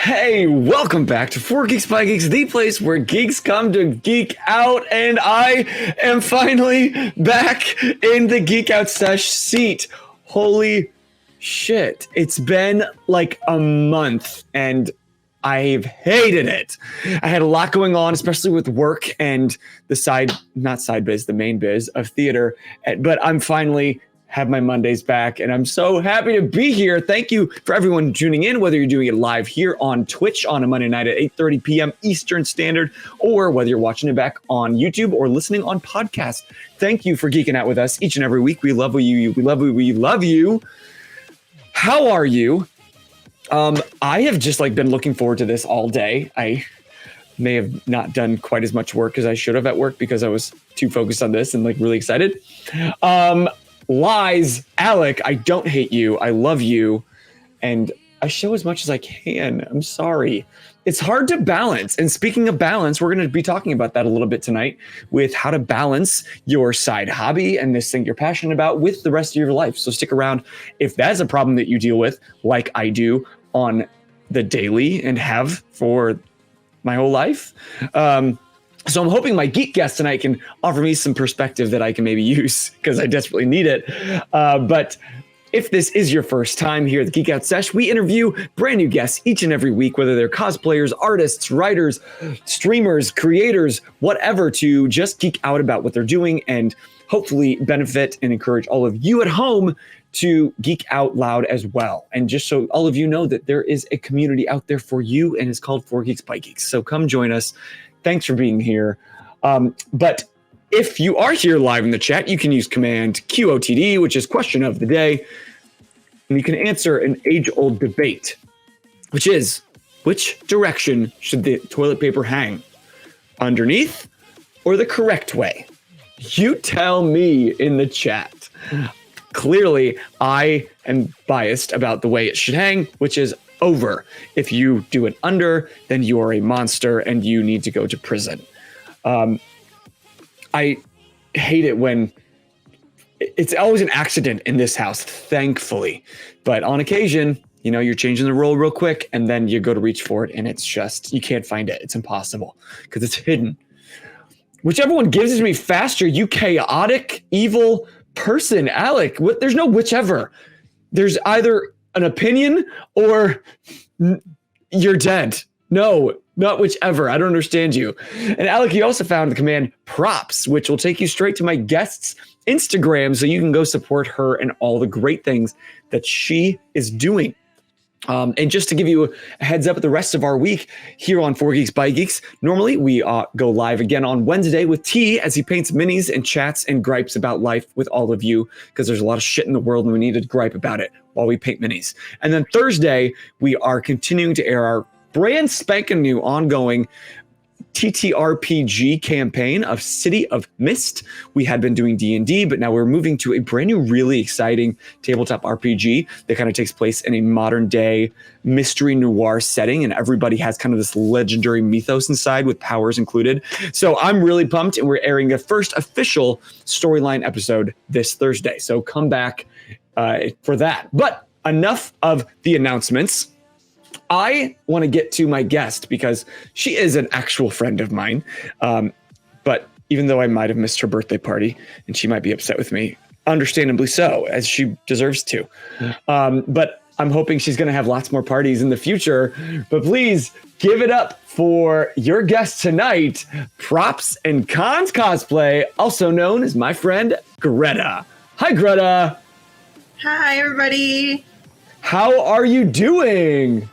Hey, welcome back to 4 Geeks by Geeks, the place where geeks come to geek out, and I am finally back in the Geek Out Sesh seat. Holy shit. It's been like a month, and I've hated it. I had a lot going on, especially with work and the the main biz of theater, but I'm finally have my Mondays back, and I'm so happy to be here. Thank you for everyone tuning in, whether you're doing it live here on Twitch on a Monday night at 8:30 p.m. Eastern Standard, or whether you're watching it back on YouTube or listening on podcast. Thank you for geeking out with us each and every week. We love you. We love you. We love you. How are you? I have just been looking forward to this all day. I may have not done quite as much work as I should have at work because I was too focused on this and really excited. Lies, Alec, I don't hate you. I love you. And I show as much as I can. I'm sorry. It's hard to balance. And speaking of balance, we're going to be talking about that a little bit tonight with how to balance your side hobby and this thing you're passionate about with the rest of your life. So stick around if that's a problem that you deal with, like I do on the daily and have for my whole life. So I'm hoping my geek guest tonight can offer me some perspective that I can maybe use because I desperately need it. But if this is your first time here at the Geek Out Sesh, we interview brand new guests each and every week, whether they're cosplayers, artists, writers, streamers, creators, whatever, to just geek out about what they're doing and hopefully benefit and encourage all of you at home to geek out loud as well. And just so all of you know that there is a community out there for you, and it's called 4 Geeks by Geeks. So come join us. Thanks for being here. But if you are here live in the chat, you can use command QOTD, which is question of the day. And you can answer an age-old debate, which is, which direction should the toilet paper hang? Underneath or the correct way? You tell me in the chat. Clearly, I am biased about the way it should hang, which is over. If you do it under, then you are a monster and you need to go to prison. I hate it when it's always an accident in this house, thankfully. But on occasion, you're changing the role real quick and then you go to reach for it and it's just, you can't find it. It's impossible because it's hidden. Whichever one gives it to me faster, you chaotic, evil person. Alec, there's no whichever. There's either an opinion or you're dead. No, not whichever. I don't understand you. And Alec, you also found the command props, which will take you straight to my guest's Instagram so you can go support her and all the great things that she is doing. And just to give you a heads up at the rest of our week here on 4 Geeks by Geeks, normally we go live again on Wednesday with T as he paints minis and chats and gripes about life with all of you because there's a lot of shit in the world and we need to gripe about it while we paint minis. And then Thursday, we are continuing to air our brand spanking new ongoing TTRPG campaign of City of Mist. We had been doing D&D, but now we're moving to a brand new, really exciting tabletop RPG that kind of takes place in a modern day mystery noir setting. And everybody has kind of this legendary mythos inside with powers included. So I'm really pumped, and we're airing the first official storyline episode this Thursday. So come back for that. But enough of the announcements. I want to get to my guest because she is an actual friend of mine. But even though I might have missed her birthday party and she might be upset with me, understandably so, as she deserves to. But I'm hoping she's going to have lots more parties in the future. But please give it up for your guest tonight, Props and Cons Cosplay, also known as my friend Greta. Hi, Greta. Hi, everybody. How are you doing?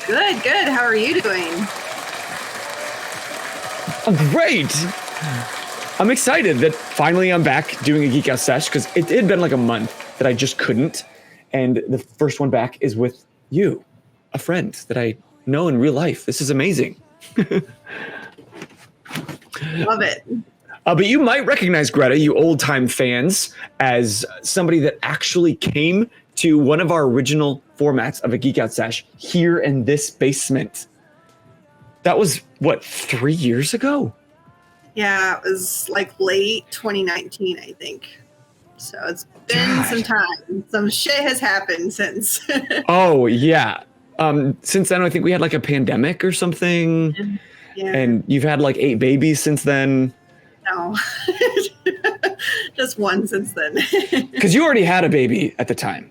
Good. How are you doing? I'm great. I'm excited that finally I'm back doing a Geek Out Sesh because it had been like a month that I just couldn't. And the first one back is with you, a friend that I know in real life. This is amazing. Love it. But you might recognize Greta, you old-time fans, as somebody that actually came to one of our original formats of a Geek Out Sesh here in this basement. That was, 3 years ago? Yeah, it was late 2019, I think. So it's been some time. Some shit has happened since. Oh, yeah. Since then, I think we had like a pandemic or something. Yeah. And you've had like 8 babies since then. No, just one since then. Because you already had a baby at the time.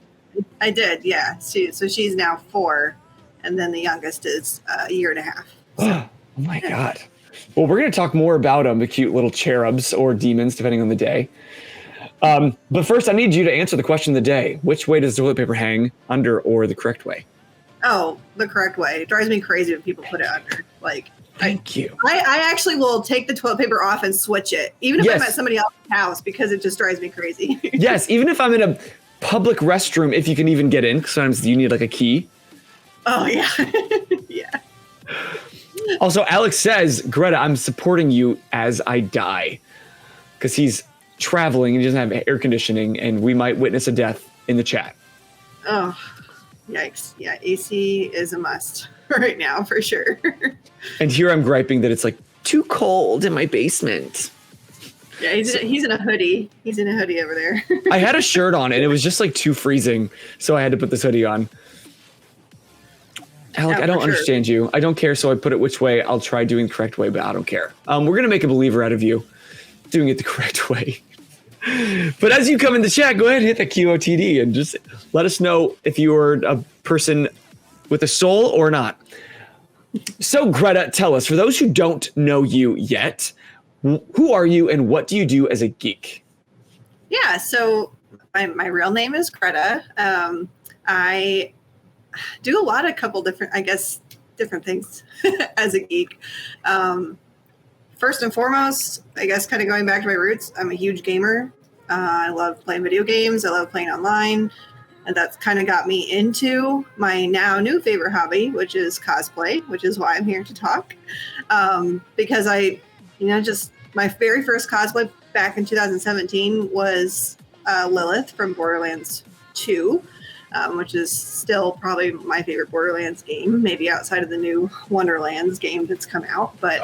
I did, yeah. So she's now 4, and then the youngest is a year and a half. So. Oh my God. Well, we're going to talk more about them, the cute little cherubs or demons, depending on the day. But first, I need you to answer the question of the day. Which way does toilet paper hang, under or the correct way? Oh, the correct way. It drives me crazy when people put it under. Like, Thank you. I actually will take the toilet paper off and switch it, even if I'm at somebody else's house, because it just drives me crazy. Yes, even if I'm in a public restroom, if you can even get in, because sometimes you need like a key. Oh, yeah. Yeah. Also, Alex says, Greta, I'm supporting you as I die. Because he's traveling and he doesn't have air conditioning, and we might witness a death in the chat. Oh, yikes. Yeah, AC is a must right now, for sure. And here I'm griping that it's like too cold in my basement. Yeah, he's in a hoodie. He's in a hoodie over there. I had a shirt on and it was just like too freezing, so I had to put this hoodie on. Alec, I don't understand you. I don't care, so I put it which way. I'll try doing the correct way, but I don't care. We're going to make a believer out of you doing it the correct way. But as you come in the chat, go ahead and hit the QOTD and just let us know if you are a person with a soul or not. So, Greta, tell us, for those who don't know you yet, who are you and what do you do as a geek? Yeah, so my real name is Greta. I do a couple different things as a geek. First and foremost, I guess kind of going back to my roots, I'm a huge gamer. I love playing video games. I love playing online. And that's kind of got me into my now new favorite hobby, which is cosplay, which is why I'm here to talk. Because my very first cosplay back in 2017 was Lilith from Borderlands 2, which is still probably my favorite Borderlands game, maybe outside of the new Wonderlands game that's come out. But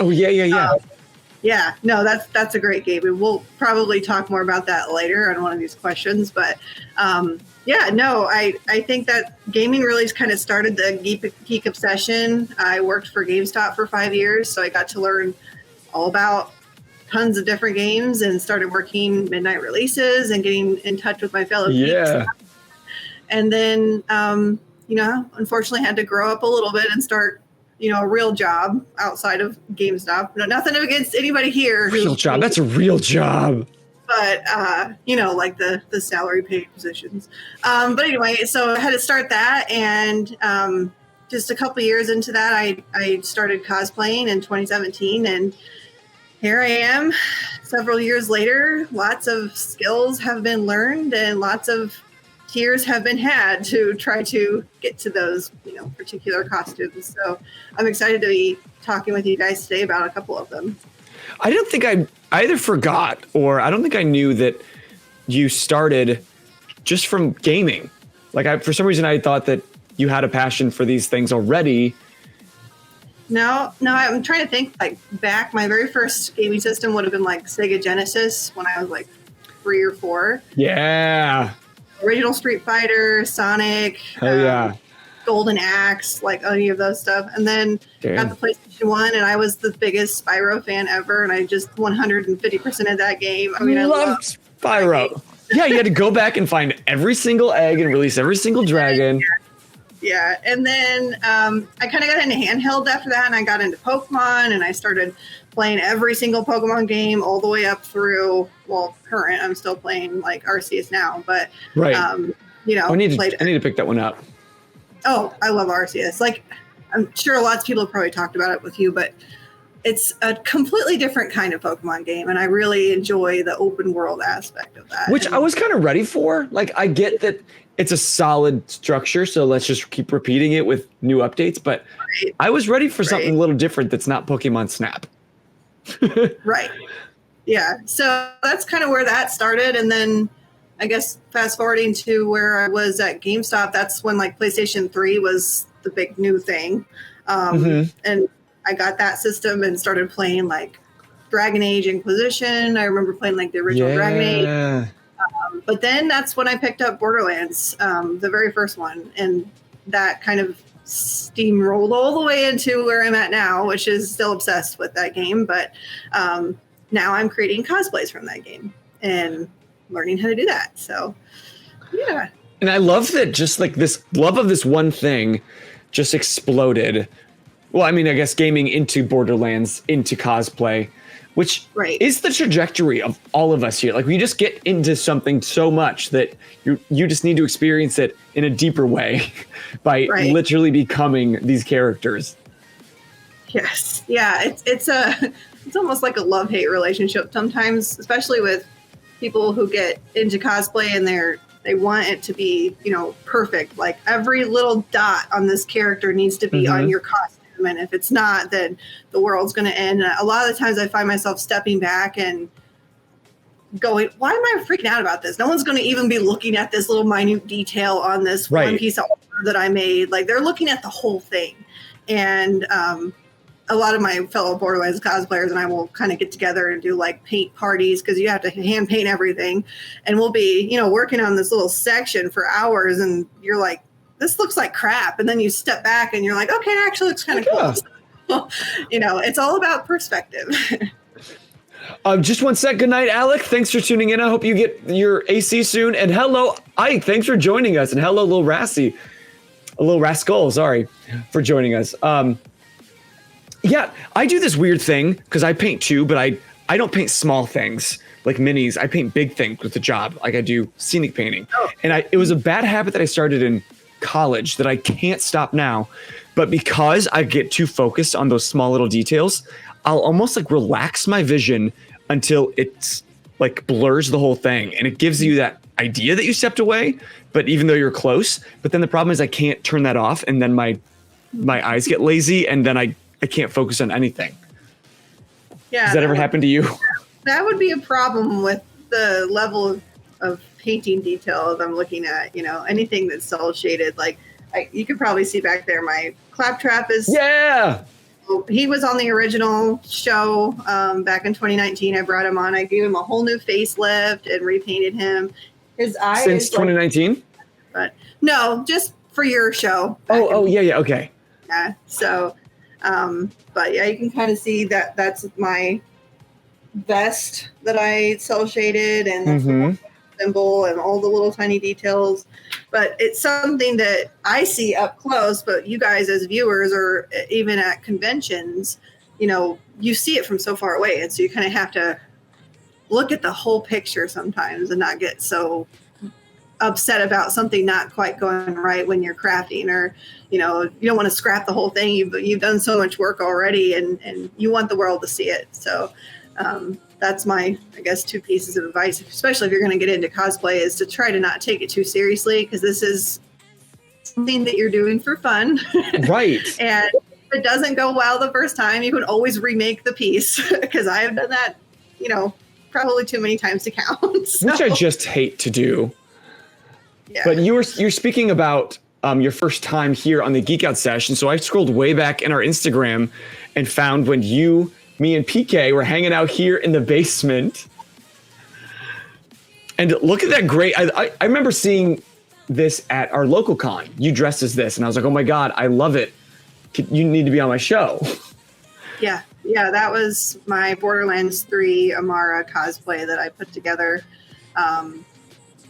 yeah, no, that's a great game. And we'll probably talk more about that later on one of these questions. But I think that gaming really kind of started the geek obsession. I worked for GameStop for 5 years, so I got to learn all about tons of different games and started working midnight releases and getting in touch with my fellow geeks. And then, unfortunately had to grow up a little bit and start a real job outside of GameStop. No, nothing against anybody here. Real job. That's a real job. But, like the salary paid positions. But anyway, so I had to start that. And just a couple years into that, I started cosplaying in 2017. And here I am several years later. Lots of skills have been learned and lots of tears have been had to try to get to those, particular costumes. So I'm excited to be talking with you guys today about a couple of them. I don't think I either forgot or I don't think I knew that you started just from gaming. Like for some reason I thought that you had a passion for these things already. No, I'm trying to think back. My very first gaming system would have been like Sega Genesis when I was like 3 or 4. Yeah. Original Street Fighter, Sonic, Golden Axe, like any of those stuff. And then got the PlayStation 1, and I was the biggest Spyro fan ever, and I just 150% of that game. I mean, I love Spyro. Yeah, you had to go back and find every single egg and release every single dragon. Yeah, and then I kind of got into handheld after that, and I got into Pokemon, and I started playing every single Pokemon game all the way up through, current. I'm still playing like Arceus now, but I need to pick that one up. Oh, I love Arceus. Like, I'm sure lots of people have probably talked about it with you, but it's a completely different kind of Pokemon game, and I really enjoy the open world aspect of that. Which I was kind of ready for. Like, I get that it's a solid structure, so let's just keep repeating it with new updates, but I was ready for something a little different that's not Pokemon Snap. Right. Yeah. So that's kind of where that started. And then I guess fast forwarding to where I was at GameStop, that's when like PlayStation 3 was the big new thing. And I got that system and started playing like Dragon Age Inquisition. I remember playing like the original Dragon Age. But then that's when I picked up Borderlands, the very first one. And that kind of steamrolled all the way into where I'm at now, which is still obsessed with that game. But now I'm creating cosplays from that game and learning how to do that. So, yeah. And I love that just like this love of this one thing just exploded. Well, I mean, I guess gaming into Borderlands, into cosplay, which is the trajectory of all of us here. Like we just get into something so much that you just need to experience it in a deeper way by literally becoming these characters. Yes. Yeah. It's almost like a love-hate relationship sometimes, especially with people who get into cosplay and they want it to be, perfect. Like every little dot on this character needs to be on your costume. And if it's not, then the world's going to end. A lot of the times I find myself stepping back and going, why am I freaking out about this? No one's going to even be looking at this little minute detail on this one piece of art that I made. Like they're looking at the whole thing. And a lot of my fellow Borderlands cosplayers and I will kind of get together and do like paint parties because you have to hand paint everything. And we'll be, working on this little section for hours and you're like, this looks like crap. And then you step back and you're like, okay, it actually looks kind of cool. So, it's all about perspective. Just one sec. Good night, Alec. Thanks for tuning in. I hope you get your AC soon. And hello, Ike. Thanks for joining us. And hello, little Rascal. Sorry for joining us. Yeah, I do this weird thing because I paint too, but I don't paint small things like minis. I paint big things with the job. Like I do scenic painting. And it was a bad habit that I started in college that I can't stop now. But because I get too focused on those small little details, I'll almost like relax my vision until it's like blurs the whole thing. And it gives you that idea that you stepped away, but even though you're close, but then the problem is I can't turn that off. And then my eyes get lazy and then I can't focus on anything. Yeah. Does that ever happen to you? That would be a problem with the level of painting detail that I'm looking at, anything that's cell shaded. Like you could probably see back there, my Claptrap is. Yeah. He was on the original show back in 2019. I brought him on. I gave him a whole new facelift and repainted him. His eyes. Since 2019? But no, just for your show. Yeah. Okay. Yeah. So, but yeah, you can kind of see that that's my vest that I cell shaded and the symbol and all the little tiny details. But it's something that I see up close, but you guys as viewers or even at conventions, you see it from so far away. And so you kind of have to look at the whole picture sometimes and not get so upset about something not quite going right when you're crafting, or, you don't want to scrap the whole thing. You've done so much work already and you want the world to see it. So, that's my, I guess, 2 pieces of advice, especially if you're going to get into cosplay, is to try to not take it too seriously, because this is something that you're doing for fun. Right. And if it doesn't go well the first time, you can always remake the piece, because I have done that, probably too many times to count. So. Which I just hate to do. Yeah. But you're speaking about your first time here on the Geek Out Sesh. And so I scrolled way back in our Instagram and found when me and PK were hanging out here in the basement. And look at that great, I remember seeing this at our local con. You dressed as this and I was like, oh my God, I love it. You need to be on my show. Yeah, that was my Borderlands 3 Amara cosplay that I put together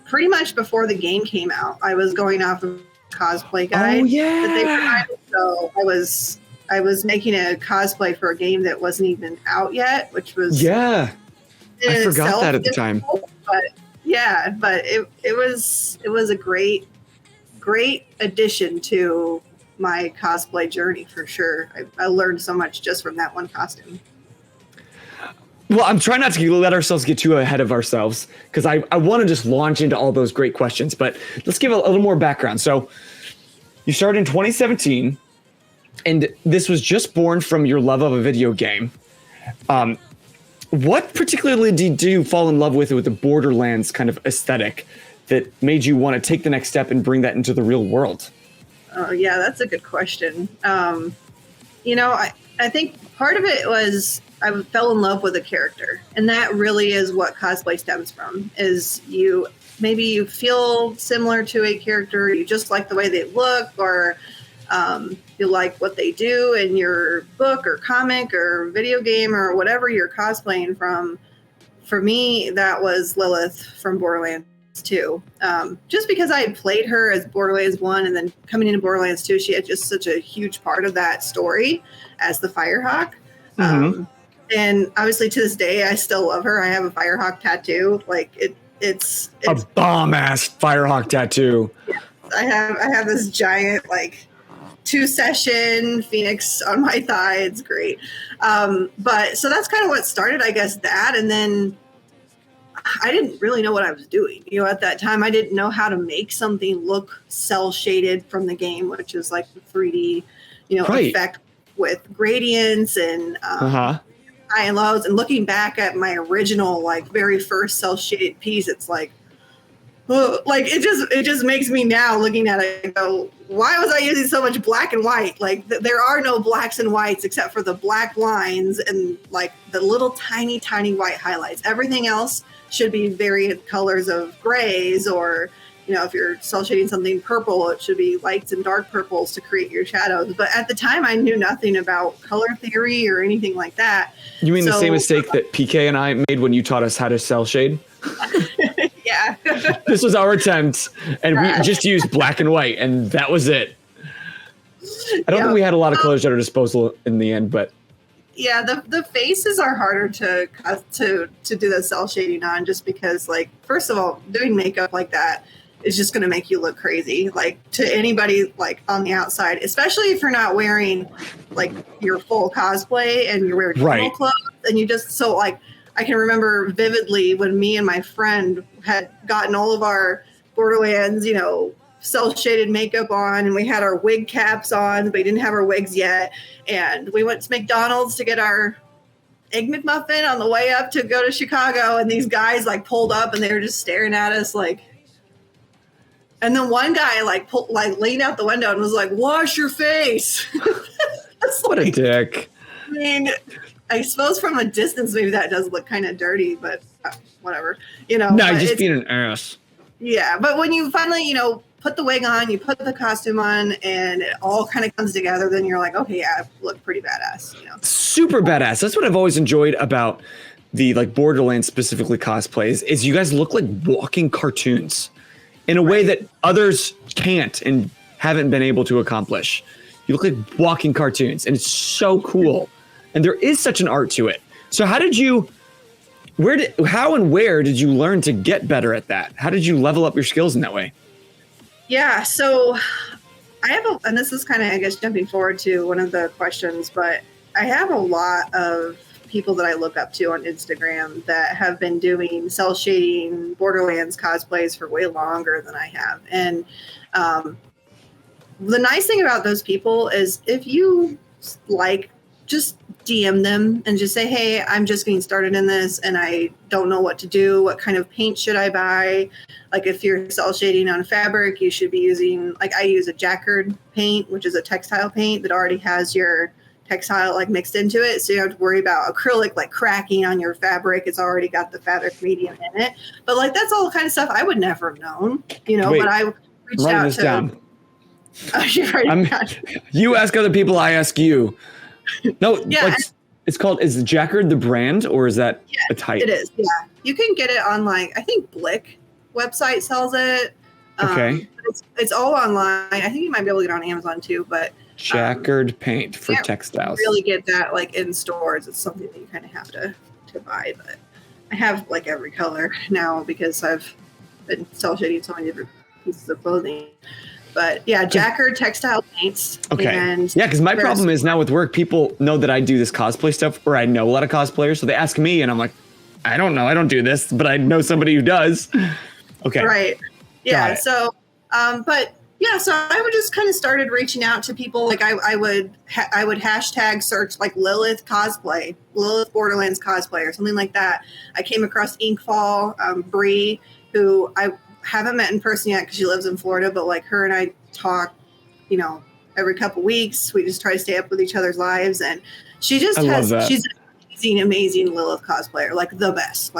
pretty much before the game came out. I was going off of cosplay guide that they provided. So I was making a cosplay for a game that wasn't even out yet, which was I forgot that at the time. But it was a great addition to my cosplay journey for sure. I learned so much just from that one costume. Well, I'm trying not to let ourselves get too ahead of ourselves, because I want to just launch into all those great questions, but let's give a little more background. So you started in 2017. And this was just born from your love of a video game. What particularly did you fall in love with the Borderlands kind of aesthetic that made you want to take the next step and bring that into the real world? Oh, yeah, that's a good question. I think part of it was I fell in love with a character. And that really is what cosplay stems from, is maybe you feel similar to a character, you just like the way they look, or you like what they do in your book or comic or video game or whatever you're cosplaying from. For me, that was Lilith from Borderlands 2. Just because I had played her as Borderlands 1 and then coming into Borderlands 2, she had just such a huge part of that story as the Firehawk. And obviously to this day, I still love her. I have a Firehawk tattoo. Like it's a bomb-ass Firehawk tattoo. Yeah, I have this giant like 2-session Phoenix on my thigh. It's great. But so that's kind of what started, I guess, that. And then I didn't really know what I was doing. You know, at that time, I didn't know how to make something look cell shaded from the game, which is like the 3D, effect with gradients and high and lows. And looking back at my original, like very first cell shaded piece, it's like, it just makes me now looking at it and go, why was I using so much black and white? Like there are no blacks and whites except for the black lines and like the little tiny white highlights. Everything else should be variant colors of grays, or if you're cel shading something purple, it should be lights and dark purples to create your shadows. But at the time, I knew nothing about color theory or anything like that. You mean the same mistake that PK and I made when you taught us how to cel shade? Yeah. This was our attempt, and we just used black and white, and that was it. I don't think we had a lot of colors at our disposal in the end, but yeah, the faces are harder to do the cel shading on, just because, like, first of all, doing makeup like that is just going to make you look crazy, like, to anybody like on the outside, especially if you're not wearing like your full cosplay and you're wearing normal clothes, and you just I can remember vividly when me and my friend had gotten all of our Borderlands, cel-shaded makeup on, and we had our wig caps on, but we didn't have our wigs yet. And we went to McDonald's to get our Egg McMuffin on the way up to go to Chicago, and these guys like pulled up and they were just staring at us like. And then one guy leaned out the window and was like, "Wash your face." What a dick. I mean, I suppose from a distance, maybe that does look kind of dirty, but whatever, No, just being an ass. Yeah, but when you finally, put the wig on, you put the costume on, and it all kind of comes together, then you're like, okay, yeah, I look pretty badass. Super badass. That's what I've always enjoyed about the Borderlands specifically cosplays is you guys look like walking cartoons in a way that others can't and haven't been able to accomplish. You look like walking cartoons, and it's so cool. And there is such an art to it. So how and where did you learn to get better at that? How did you level up your skills in that way? Yeah, so I have and this is kind of, I guess, jumping forward to one of the questions, but I have a lot of people that I look up to on Instagram that have been doing cel shading Borderlands cosplays for way longer than I have. And the nice thing about those people is if you just DM them and just say, hey, I'm just getting started in this and I don't know what to do. What kind of paint should I buy? Like if you're cel shading on fabric, you should be using, I use a Jacquard paint, which is a textile paint that already has your textile mixed into it. So you don't have to worry about acrylic cracking on your fabric. It's already got the fabric medium in it. But that's all the kind of stuff I would never have known, Wait, but I reached out to down. You ask other people, I ask you. No, yeah, it's called, is Jacquard the brand, or is that a type? It is, yeah. You can get it on I think Blick website sells it. Okay. It's all online. I think you might be able to get it on Amazon too, but Jacquard paint for textiles. Really get that in stores. It's something that you kind of have to buy, but I have every color now because I've been cel shading so many different pieces of clothing. But yeah, Jacquard textile paints. Okay. And yeah, because my problem is now with work, people know that I do this cosplay stuff, or I know a lot of cosplayers, so they ask me, and I'm like, I don't know, I don't do this, but I know somebody who does. Okay. Right. Yeah. So, but yeah, so I would just kind of started reaching out to people. I would hashtag search Lilith cosplay, Lilith Borderlands cosplay, or something like that. I came across Inkfall, Bree, who I haven't met in person yet because she lives in Florida, but her and I talk, every couple weeks. We just try to stay up with each other's lives, and she just she's an amazing Lilith cosplayer, the best.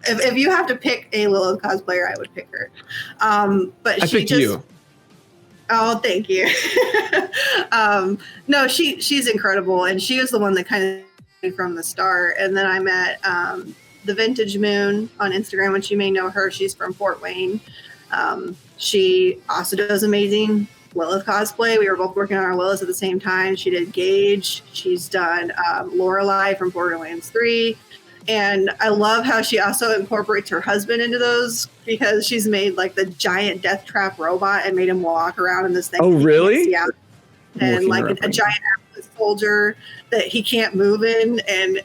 If you have to pick a Lilith cosplayer, I would pick her. But I picked you. Oh, thank you. No, she's incredible, and she was the one that kind of from the start. And then I met the Vintage Moon on Instagram, which you may know her. She's from Fort Wayne. She also does amazing Lilith cosplay. We were both working on our Lilith at the same time. She did Gage. She's done Lorelei from Borderlands 3. And I love how she also incorporates her husband into those, because she's made like the giant death trap robot and made him walk around in this thing. Oh, really? Yeah. And like a giant soldier that he can't move in. And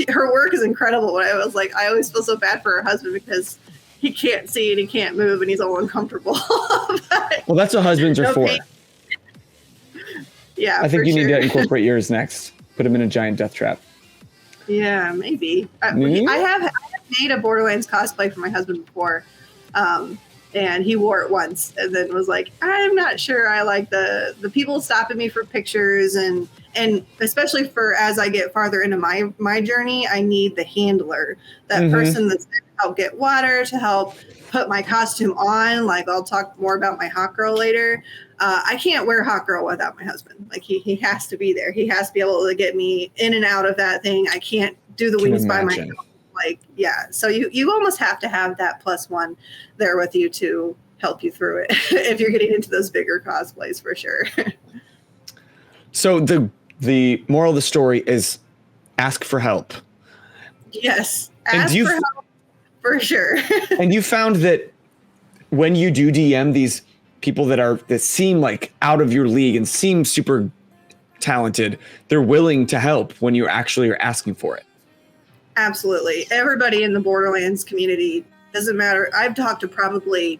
her work is incredible. But I was like, I always feel so bad for her husband because he can't see and he can't move and he's all uncomfortable. Well, that's what husbands are for. Pain. Yeah, I think you need to incorporate yours next. Put him in a giant death trap. Yeah, maybe. I have made a Borderlands cosplay for my husband before, and he wore it once and then was like, I'm not sure I like the people stopping me for pictures, and especially for as I get farther into my journey, I need the handler, that person that's going to help get water, to help put my costume on. Like, I'll talk more about my hot girl later. I can't wear hot girl without my husband. Like, he has to be there. He has to be able to get me in and out of that thing. I can't do the wings by myself. Like, yeah. So you almost have to have that plus one there with you to help you through it if you're getting into those bigger cosplays, for sure. So the moral of the story is ask for help. Yes. Ask for help, for sure. And you found that when you do DM these people that seem like out of your league and seem super talented, they're willing to help when you actually are asking for it. Absolutely. Everybody in the Borderlands community, doesn't matter. I've talked to probably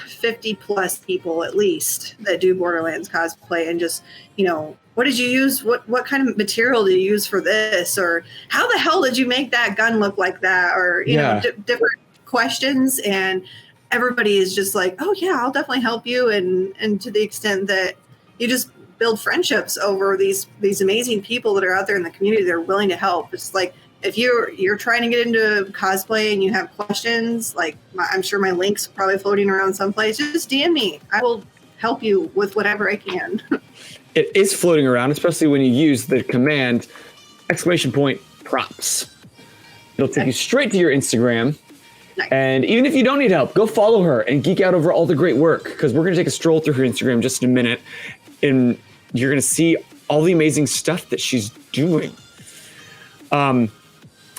50 plus people at least that do Borderlands cosplay, and just, what did you use? What kind of material did you use for this? Or how the hell did you make that gun look like that? Or, different questions. And everybody is just like, oh yeah, I'll definitely help you. And to the extent that you just build friendships over these amazing people that are out there in the community that are willing to help. It's like, if you're trying to get into cosplay and you have questions, like I'm sure my link's probably floating around someplace, just DM me. I will help you with whatever I can. It is floating around, especially when you use the command !props. It'll take you straight to your Instagram. Nice. And even if you don't need help, go follow her and geek out over all the great work, because we're going to take a stroll through her Instagram just in a minute, and you're going to see all the amazing stuff that she's doing.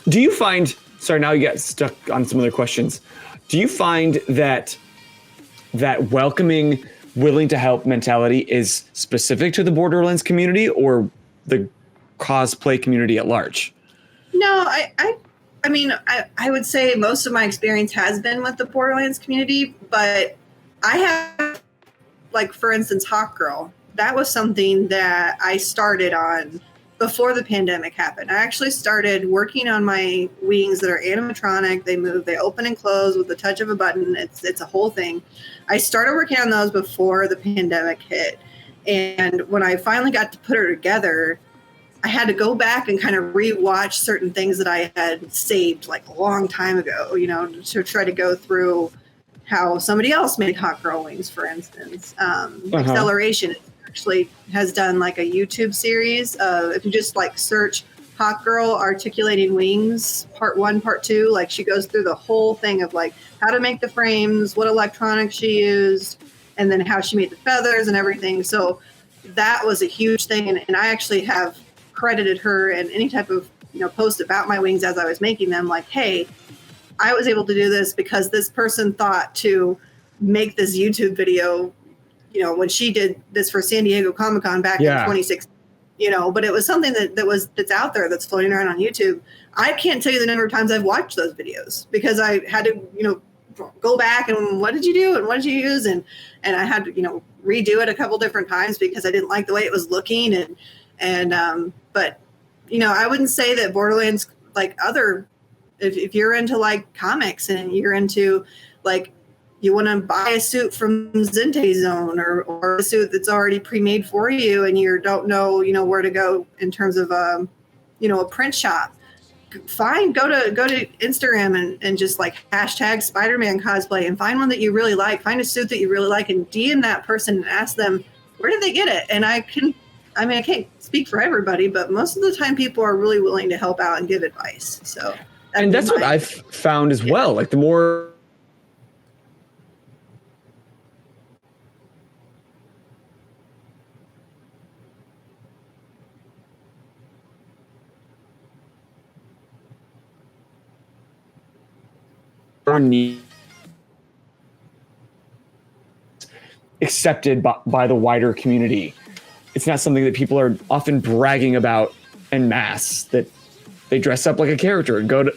Do you find, sorry, now you got stuck on some other questions. Do you find that welcoming, willing to help mentality is specific to the Borderlands community or the cosplay community at large? No, I mean, I would say most of my experience has been with the Borderlands community, but I have, like, for instance, Hawk Girl. That was something that I started on before the pandemic happened. I actually started working on my wings that are animatronic. They move, they open and close with the touch of a button. It's a whole thing. I started working on those before the pandemic hit. And when I finally got to put her together, I had to go back and kind of rewatch certain things that I had saved like a long time ago, to try to go through how somebody else made Hot Girl wings, for instance. Acceleration actually has done like a YouTube series. If you just like search Hot Girl Articulating Wings, part 1, part 2, like she goes through the whole thing of like how to make the frames, what electronics she used, and then how she made the feathers and everything. So that was a huge thing. And I actually have credited her in any type of post about my wings as I was making them, like, hey, I was able to do this because this person thought to make this YouTube video, when she did this for San Diego ComicCon back in 2016, but it was something that's out there, that's floating around on YouTube. I can't tell you the number of times I've watched those videos because I had to, go back and what did you do and what did you use? And I had to, redo it a couple different times because I didn't like the way it was looking. But, I wouldn't say that Borderlands, like if you're into like comics and you're into like, you want to buy a suit from Zente Zone or a suit that's already pre-made for you and you don't know, where to go in terms of, a print shop. go to Instagram and just like hashtag Spider-Man cosplay and find one that you really like, find a suit that you really like, and DM that person and ask them, where did they get it? And I can't speak for everybody, but most of the time people are really willing to help out and give advice. So that's what I've found as well. Like the more accepted by the wider community. It's not something that people are often bragging about en masse, that they dress up like a character and go to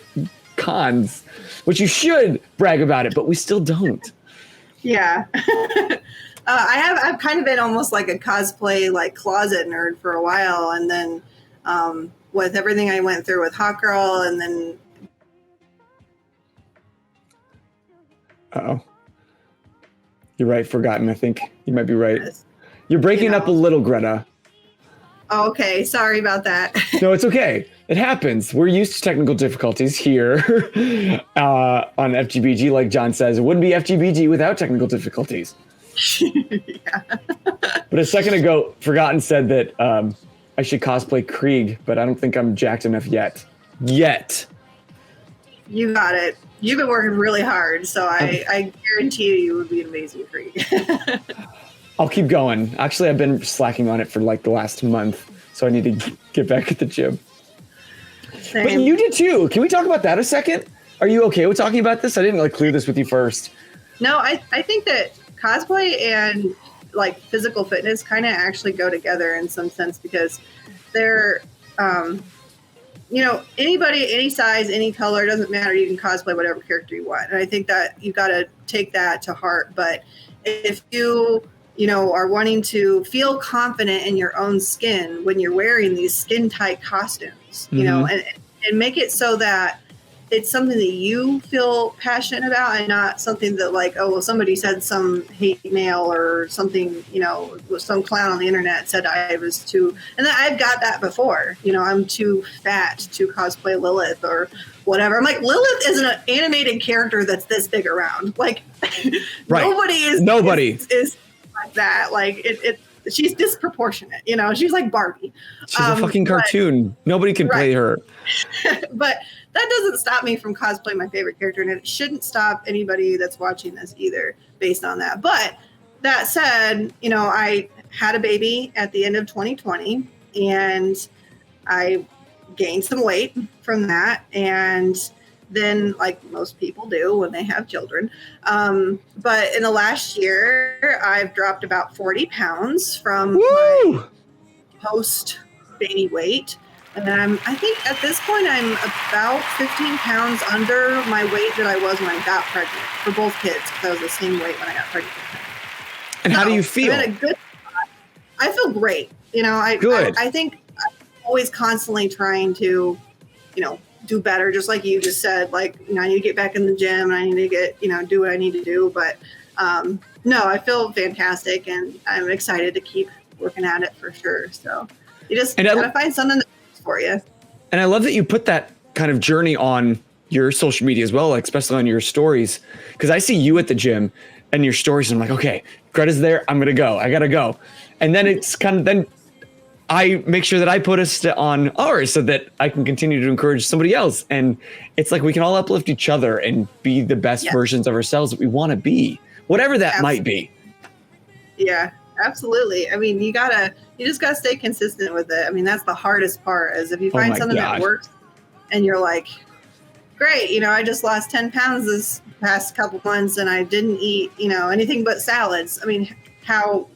cons, which you should brag about it, but we still don't. Yeah. I've kind of been almost like a cosplay like closet nerd for a while, and then with everything I went through with Hot Girl, and then you're right, Forgotten. I think you might be right. You're breaking up a little, Greta. Oh, okay, sorry about that. No, it's okay. It happens. We're used to technical difficulties here on FGBG. Like John says, it wouldn't be FGBG without technical difficulties. Yeah. But a second ago, Forgotten said that I should cosplay Krieg, but I don't think I'm jacked enough yet. You got it. You've been working really hard, so I guarantee you would be an amazing Krieg. I'll keep going. Actually, I've been slacking on it for like the last month, so I need to get back at the gym. Same. But you did too. Can we talk about that a second? Are you okay with talking about this? I didn't like clear this with you first. No, I think that cosplay and like physical fitness kind of actually go together in some sense, because they're, anybody, any size, any color, doesn't matter. You can cosplay whatever character you want. And I think that you got to take that to heart. But if you are wanting to feel confident in your own skin when you're wearing these skin tight costumes, and make it so that it's something that you feel passionate about, and not something that like, oh, well, somebody said some hate mail or something, some clown on the internet said I was too, and I've got that before, I'm too fat to cosplay Lilith or whatever. I'm like, Lilith is an animated character that's this big around. Like, right. Nobody is like that. Like she's disproportionate, she's like Barbie. She's a fucking cartoon. Nobody can play her. But that doesn't stop me from cosplaying my favorite character, and it shouldn't stop anybody that's watching this either based on that. But that said, I had a baby at the end of 2020, and I gained some weight from that. And then, like most people do when they have children. But in the last year, I've dropped about 40 pounds from my post-baby weight. And I think at this point, I'm about 15 pounds under my weight that I was when I got pregnant for both kids, because I was the same weight when I got pregnant. And how do you feel? I'm in a good spot. I feel great. I think I'm always constantly trying to, do better, just like you just said. Like, I need to get back in the gym, and I need to get, do what I need to do. But no, I feel fantastic, and I'm excited to keep working at it for sure. So you just gotta find something that works for you. And I love that you put that kind of journey on your social media as well, like especially on your stories, because I see you at the gym and your stories, and I'm like, okay, Greta's there, I gotta go. And then it's kind of, then I make sure that I put us on ours so that I can continue to encourage somebody else. And it's like we can all uplift each other and be the best versions of ourselves that we want to be, whatever that might be. Yeah, absolutely. I mean, you just gotta stay consistent with it. I mean, that's the hardest part, is if you find something that works and you're like, great, I just lost 10 pounds this past couple months and I didn't eat, anything but salads. I mean, how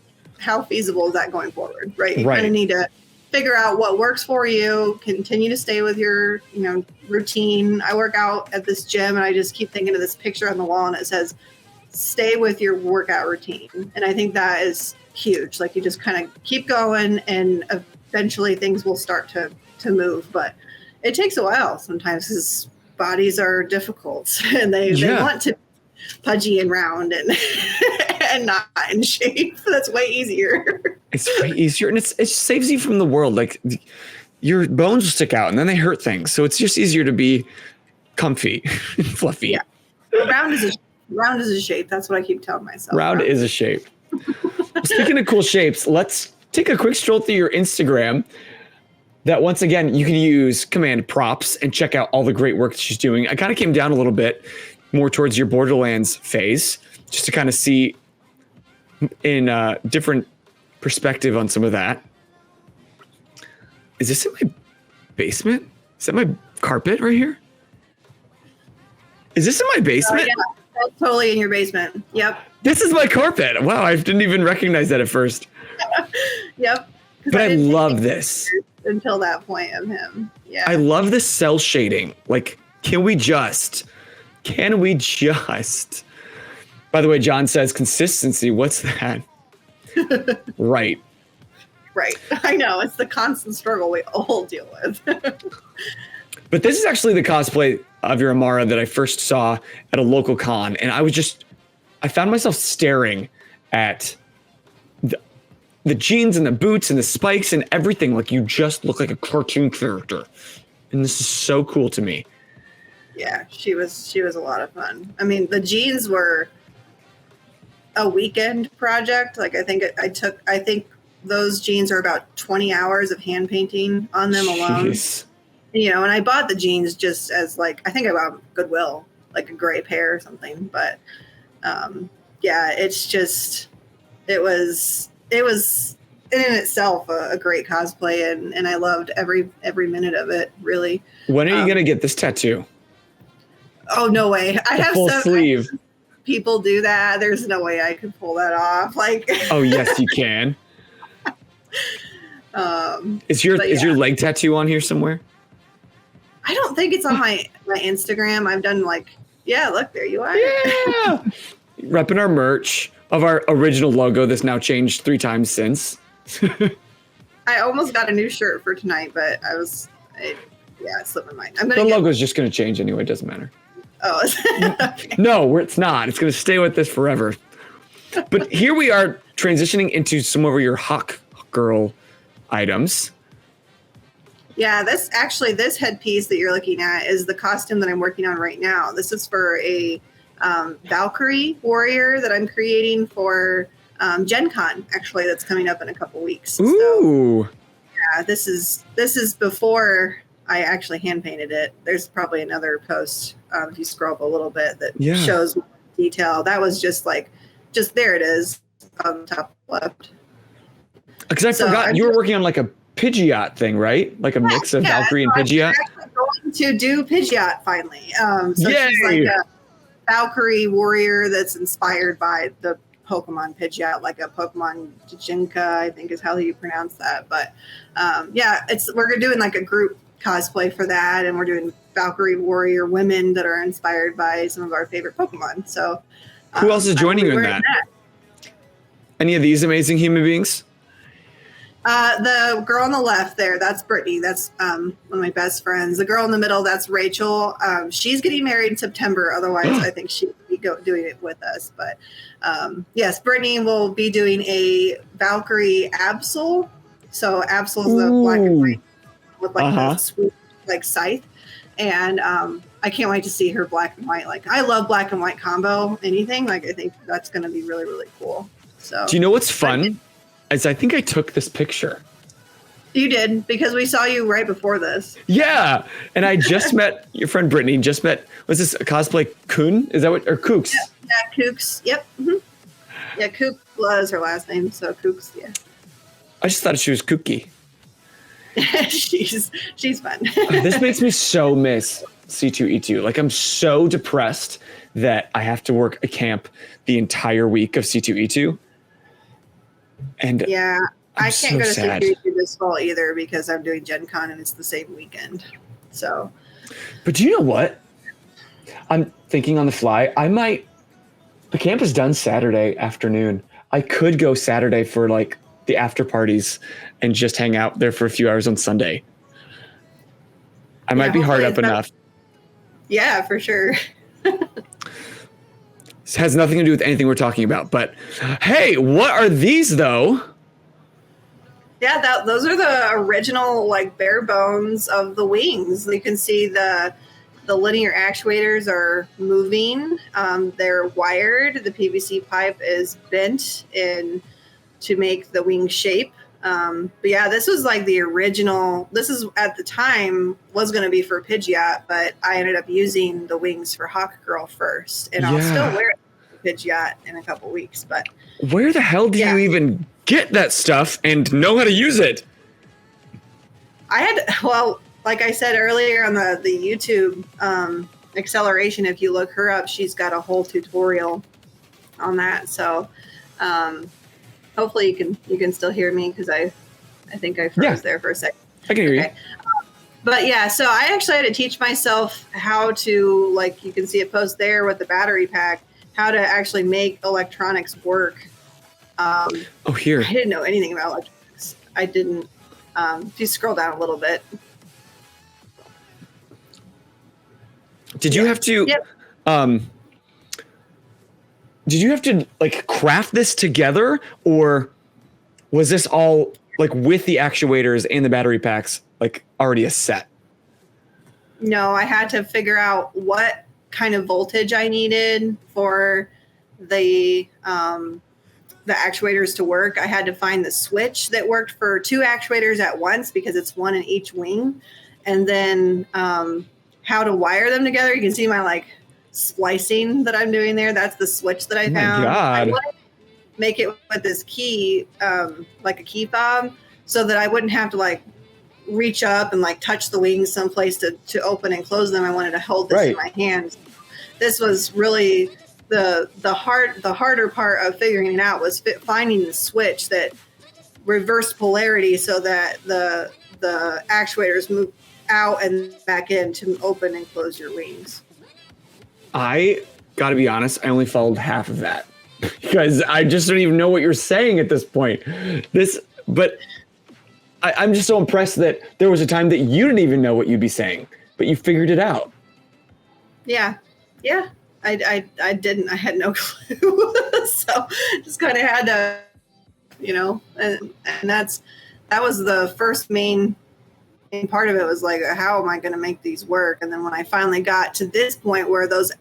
feasible is that going forward, right? You kind of need to figure out what works for you, continue to stay with your, routine. I work out at this gym, and I just keep thinking of this picture on the wall, and it says, stay with your workout routine. And I think that is huge. Like, you just kind of keep going, and eventually things will start to move. But it takes a while sometimes, because bodies are difficult and they want to be pudgy and round and not in shape. That's way easier. It's way easier, and it saves you from the world. Like, your bones will stick out and then they hurt things. So it's just easier to be comfy and fluffy. Yeah. Round is a shape. That's what I keep telling myself. Round is a shape. Speaking of cool shapes, let's take a quick stroll through your Instagram. That once again, you can use command props and check out all the great work that she's doing. I kind of came down a little bit more towards your Borderlands phase, just to kind of see in a different perspective on some of that. Is this in my basement? Is that my carpet right here? Is this in my basement? Yeah, that's totally in your basement. Yep. This is my carpet. Wow, I didn't even recognize that at first. Yep. But I love this. Until that point of him. Yeah. I love the cell shading. Like, can we just? By the way, John says consistency. What's that? Right. Right. I know. It's the constant struggle we all deal with. But this is actually the cosplay of your Amara that I first saw at a local con. And I found myself staring at the jeans and the boots and the spikes and everything. Like, you just look like a cartoon character. And this is so cool to me. Yeah, she was a lot of fun. I mean, the jeans were a weekend project. Like, I think those jeans are about 20 hours of hand painting on them alone. You know, and I bought the jeans just as like, I think I bought Goodwill, like a gray pair or something. But yeah, it's just, it was in itself a great cosplay, and I loved every minute of it, really. When are you going to get this tattoo? Oh, no way. I have full sleeve. People do that. There's no way I could pull that off. Like, oh, yes, you can. Is your leg tattoo on here somewhere? I don't think it's on my Instagram. I've done look, there you are. Yeah. Repping our merch of our original logo that's now changed 3 times since. I almost got a new shirt for tonight, but it slipped my mind. The logo's just going to change anyway. It doesn't matter. Oh, okay. No, it's not. It's going to stay with this forever. But here we are transitioning into some of your Hawk Girl items. Yeah, this headpiece that you're looking at is the costume that I'm working on right now. This is for a Valkyrie warrior that I'm creating for Gen Con, actually, that's coming up in a couple weeks. Ooh. So, yeah, this is before I actually hand painted it. There's probably another post if you scroll up a little bit that shows detail. That was just there it is on the top left. Because I forgot you were working on like a Pidgeot thing, right? Like a mix of Valkyrie and Pidgeot. I'm actually going to do Pidgeot finally. So she's like a Valkyrie warrior that's inspired by the Pokemon Pidgeot, like a Pokemon Jinka, I think is how you pronounce that. But we're doing like a group cosplay for that, and we're doing Valkyrie warrior women that are inspired by some of our favorite Pokemon. So who else is joining you in that? Any of these amazing human beings? The girl on the left there, that's Brittany. That's one of my best friends. The girl in the middle, that's Rachel. She's getting married in September. Otherwise, I think she'd be doing it with us. But yes, Brittany will be doing a Valkyrie Absol. So Absol is the black and white with like a sweet like scythe. And I can't wait to see her black and white. Like, I love black and white combo, anything. Like, I think that's going to be really, really cool. So, do you know what's fun? I think I took this picture. You did, because we saw you right before this. Yeah. And I just met your friend Brittany, was this a cosplay Kun? Is that what, or Kooks? Yeah, Kooks. Yep. Mm-hmm. Yeah, Kook was her last name, so Kooks, yeah. I just thought she was kooky. she's fun. This makes me so miss C2E2. Like, I'm so depressed that I have to work a camp the entire week of C2E2. And yeah, I can't go to sad. C2E2 this fall either because I'm doing Gen Con and it's the same weekend. So, but do you know what? I'm thinking on the fly. The camp is done Saturday afternoon. I could go Saturday for like the after parties and just hang out there for a few hours on Sunday. I might be hard up enough. Yeah, for sure. This has nothing to do with anything we're talking about, but hey, what are these though? Yeah, those are the original like bare bones of the wings. You can see the linear actuators are moving. They're wired. The PVC pipe is bent in to make the wing shape. But yeah, this was like the original. This is at the time was going to be for Pidgeot, but I ended up using the wings for Hawk Girl first, and I'll still wear it for Pidgeot in a couple weeks. But where the hell do you even get that stuff and know how to use it? Like I said earlier on the YouTube acceleration, if you look her up, she's got a whole tutorial on that. So hopefully you can still hear me because I think I froze there for a second. I can hear you. But yeah, so I actually had to teach myself how to, like you can see it post there with the battery pack, how to actually make electronics work. Here. I didn't know anything about electronics. I didn't. If you scroll down a little bit. Did you have to? Yep. Did you have to like craft this together, or was this all like with the actuators and the battery packs like already a set? No, I had to figure out what kind of voltage I needed for the actuators to work. I had to find the switch that worked for 2 actuators at once because it's one in each wing, and then how to wire them together. You can see my like splicing that I'm doing there. That's the switch that I found. My God. I wanted to make it with this key, like a key fob, so that I wouldn't have to like reach up and like touch the wings someplace to open and close them. I wanted to hold this in my hands. This was really the harder part of figuring it out was finding the switch that reversed polarity so that the actuators move out and back in to open and close your wings. I gotta be honest, I only followed half of that because I just don't even know what you're saying at this point. But I'm just so impressed that there was a time that you didn't even know what you'd be saying, but you figured it out. Yeah. I didn't. I had no clue. So just kind of had to, and that was the first main part of it was like, how am I going to make these work? And then when I finally got to this point where those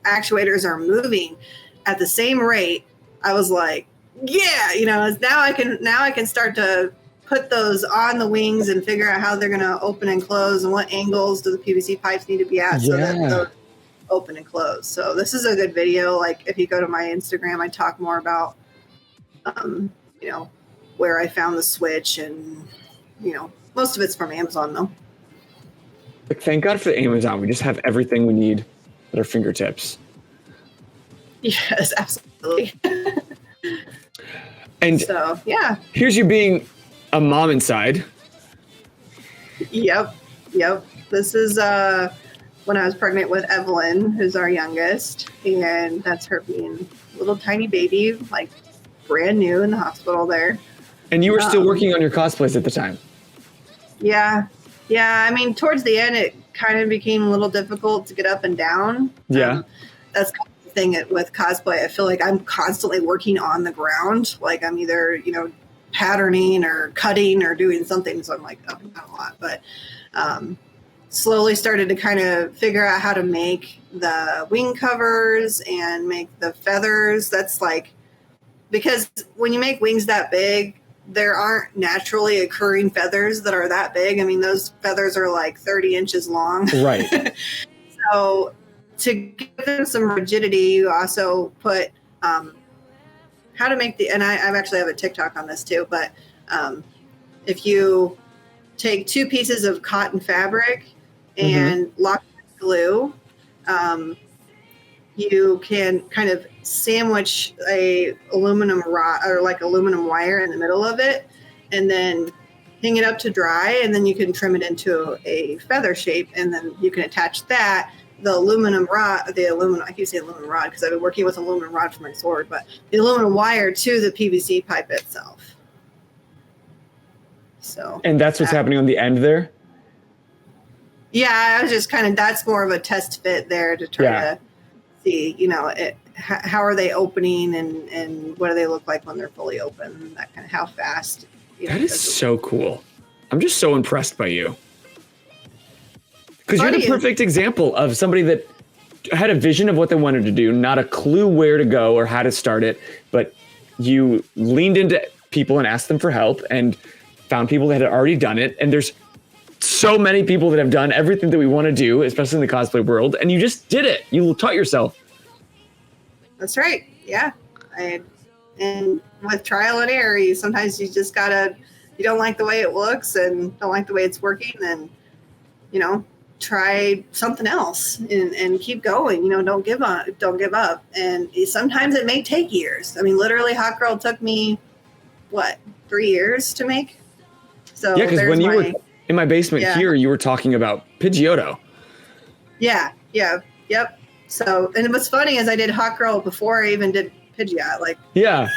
actuators are moving at the same rate, I was like, now I can start to put those on the wings and figure out how they're going to open and close and what angles do the PVC pipes need to be at so that those open and close. So this is a good video. Like if you go to my Instagram, I talk more about, where I found the switch and, most of it's from Amazon though. Like, thank God for Amazon. We just have everything we need at our fingertips. Yes, absolutely. And so, yeah. Here's you being a mom inside. Yep. This is when I was pregnant with Evelyn, who's our youngest, and that's her being a little tiny baby, like brand new in the hospital there. And you were still working on your cosplays at the time. Yeah. I mean, towards the end, it kind of became a little difficult to get up and down. Yeah. That's kind of the thing with cosplay. I feel like I'm constantly working on the ground. Like I'm either, patterning or cutting or doing something. So I'm like up and down a lot. But slowly started to kind of figure out how to make the wing covers and make the feathers. That's like, because when you make wings that big, there aren't naturally occurring feathers that are that big. I mean, those feathers are like 30 inches long. Right. So to give them some rigidity, you also put how to make and I actually have a TikTok on this too, but if you take 2 pieces of cotton fabric and lock with glue, you can kind of sandwich a aluminum rod or like aluminum wire in the middle of it and then hang it up to dry, and then you can trim it into a feather shape, and then you can attach that, the aluminum rod, I keep saying aluminum rod because I've been working with aluminum rod for my sword, but the aluminum wire to the PVC pipe itself. So, and that's what's happening on the end there? Yeah, I was just that's more of a test fit there to try to see, how are they opening and what do they look like when they're fully open, that kind of how fast, That is so cool. I'm just so impressed by you. Because you're the perfect example of somebody that had a vision of what they wanted to do, not a clue where to go or how to start it, but you leaned into people and asked them for help and found people that had already done it. And there's so many people that have done everything that we want to do, especially in the cosplay world, and you just did it. You taught yourself. That's right. Yeah. And with trial and error, sometimes you just gotta, you don't like the way it looks and don't like the way it's working, then, try something else and keep going. Don't give up. And sometimes it may take years. I mean, literally Hot Girl took me, 3 years to make? So yeah, because when you were in my basement here, you were talking about Pidgeotto. Yeah. Yep. So, and what's funny is I did Hot Girl before I even did Pidgeot. Yeah.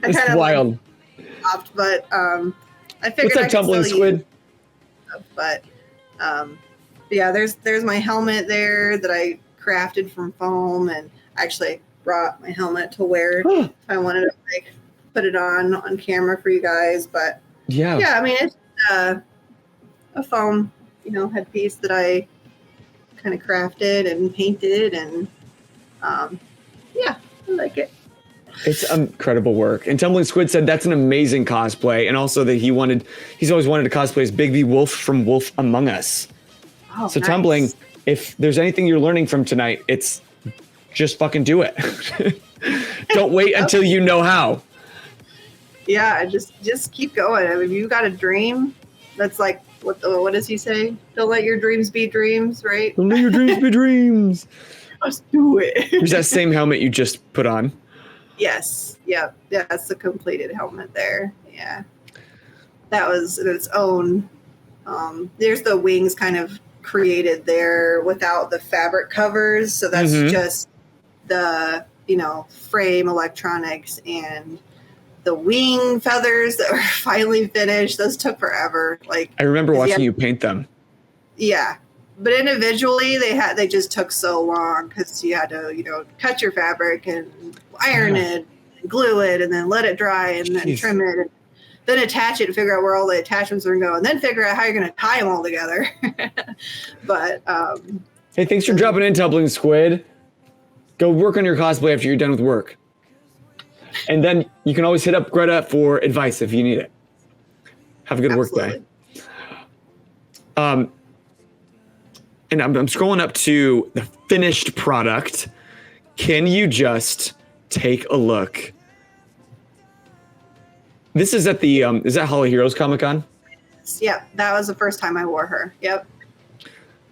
It's wild. Stopped, but I figured. What's up, Tumbling Squid? Yeah, there's my helmet there that I crafted from foam, and actually brought my helmet to wear if I wanted to put it on camera for you guys. But yeah, I mean, it's a foam headpiece that I kind of crafted and painted, and I like it. It's incredible work. And Tumbling Squid said that's an amazing cosplay, and also that he's always wanted to cosplay as Bigby Wolf from Wolf Among Us. Oh, so nice. Tumbling, if there's anything you're learning from tonight, it's just fucking do it. Don't wait until you know how. Yeah, just keep going. I mean, you got a dream. That's like what does he say? Don't let your dreams be dreams, right? Don't let your dreams be dreams. Just do it. There's that same helmet you just put on. Yes. Yeah. That's the completed helmet there. Yeah. That was its own. There's the wings kind of created there without the fabric covers. So that's just the, frame electronics and the wing feathers that were finally finished. Those took forever. I remember watching you paint them. Yeah. But individually they just took so long because you had to, cut your fabric and iron it, and glue it, and then let it dry, and then trim it, and then attach it and figure out where all the attachments are going to go, and then figure out how you're going to tie them all together. But hey, thanks for dropping in, Tumbling Squid. Go work on your cosplay after you're done with work. And then you can always hit up Greta for advice if you need it. Have a good work day. And I'm scrolling up to the finished product. Can you just take a look? This is at the, is that Holly Heroes Comic-Con? Yep, that was the first time I wore her. Yep.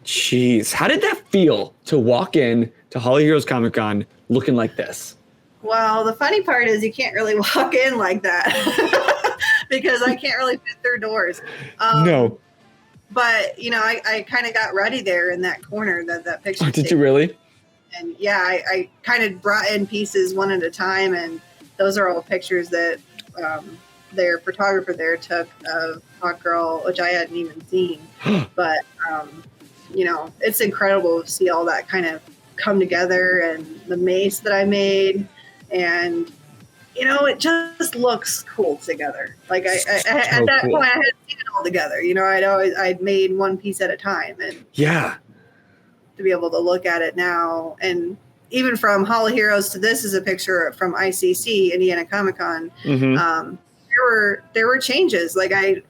Jeez, how did that feel to walk in to Holly Heroes Comic-Con looking like this? Well, the funny part is you can't really walk in like that because I can't really fit through doors. No. But, I kind of got ready there in that corner that picture. Oh, did you really? And yeah, I kind of brought in pieces one at a time. And those are all pictures that their photographer there took of Hot Girl, which I hadn't even seen. But, it's incredible to see all that kind of come together, and the mace that I made. And, it just looks cool together. Like at that point, I hadn't seen it all together. I'd made one piece at a time, and to be able to look at it now, and even from Hollow Heroes to this is a picture from ICC, Indiana ComicCon. There were changes. Like I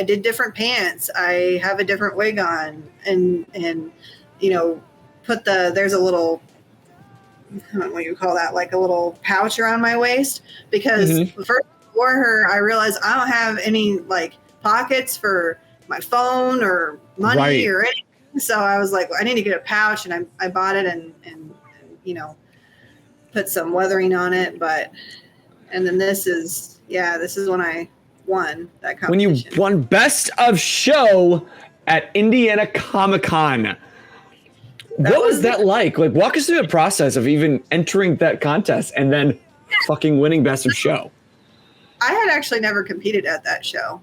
did different pants. I have a different wig on, and there's a little, I don't know what you call that, like a little pouch around my waist, because the first time I wore her, I realized I don't have any pockets for my phone or money or anything. So I was like, I need to get a pouch, and I bought it and put some weathering on it. And then this is when I won that competition. When you won Best of Show at Indiana Comic-Con. What was that like? Walk us through the process of even entering that contest and then fucking winning Best of Show. I had actually never competed at that show.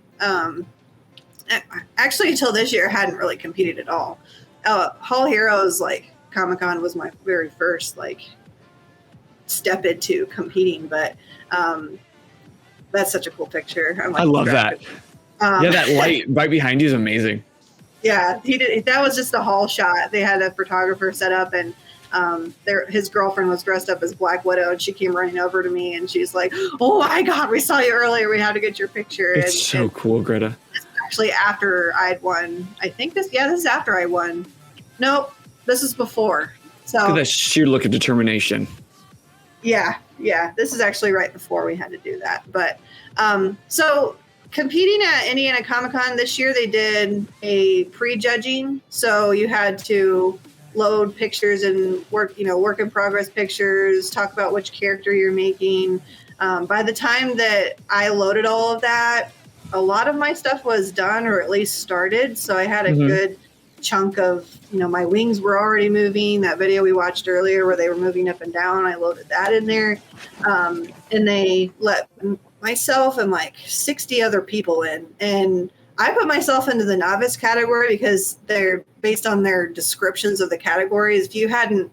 Actually, until this year, I hadn't really competed at all. Hall Heroes, Comic-Con was my very first, step into competing. But That's such a cool picture. I love that. Yeah, that light right behind you is amazing. Yeah, he did. That was just a hall shot. They had a photographer set up, and his girlfriend was dressed up as Black Widow, and she came running over to me, and she's like, "Oh my God, we saw you earlier. We had to get your picture." It's so cool, Greta. This is actually after I'd won. I think this is after I won. Nope, this is before. So look at that sheer look of determination. Yeah. This is actually right before we had to do that. But so competing at Indiana Comic-Con this year, they did a pre-judging. So you had to load pictures and work in progress pictures, talk about which character you're making. By the time that I loaded all of that, a lot of my stuff was done or at least started. So I had a good chunk of, my wings were already moving. That video we watched earlier where they were moving up and down, I loaded that in there. And they let myself and like 60 other people in. And I put myself into the novice category because they're based on their descriptions of the categories. If you hadn't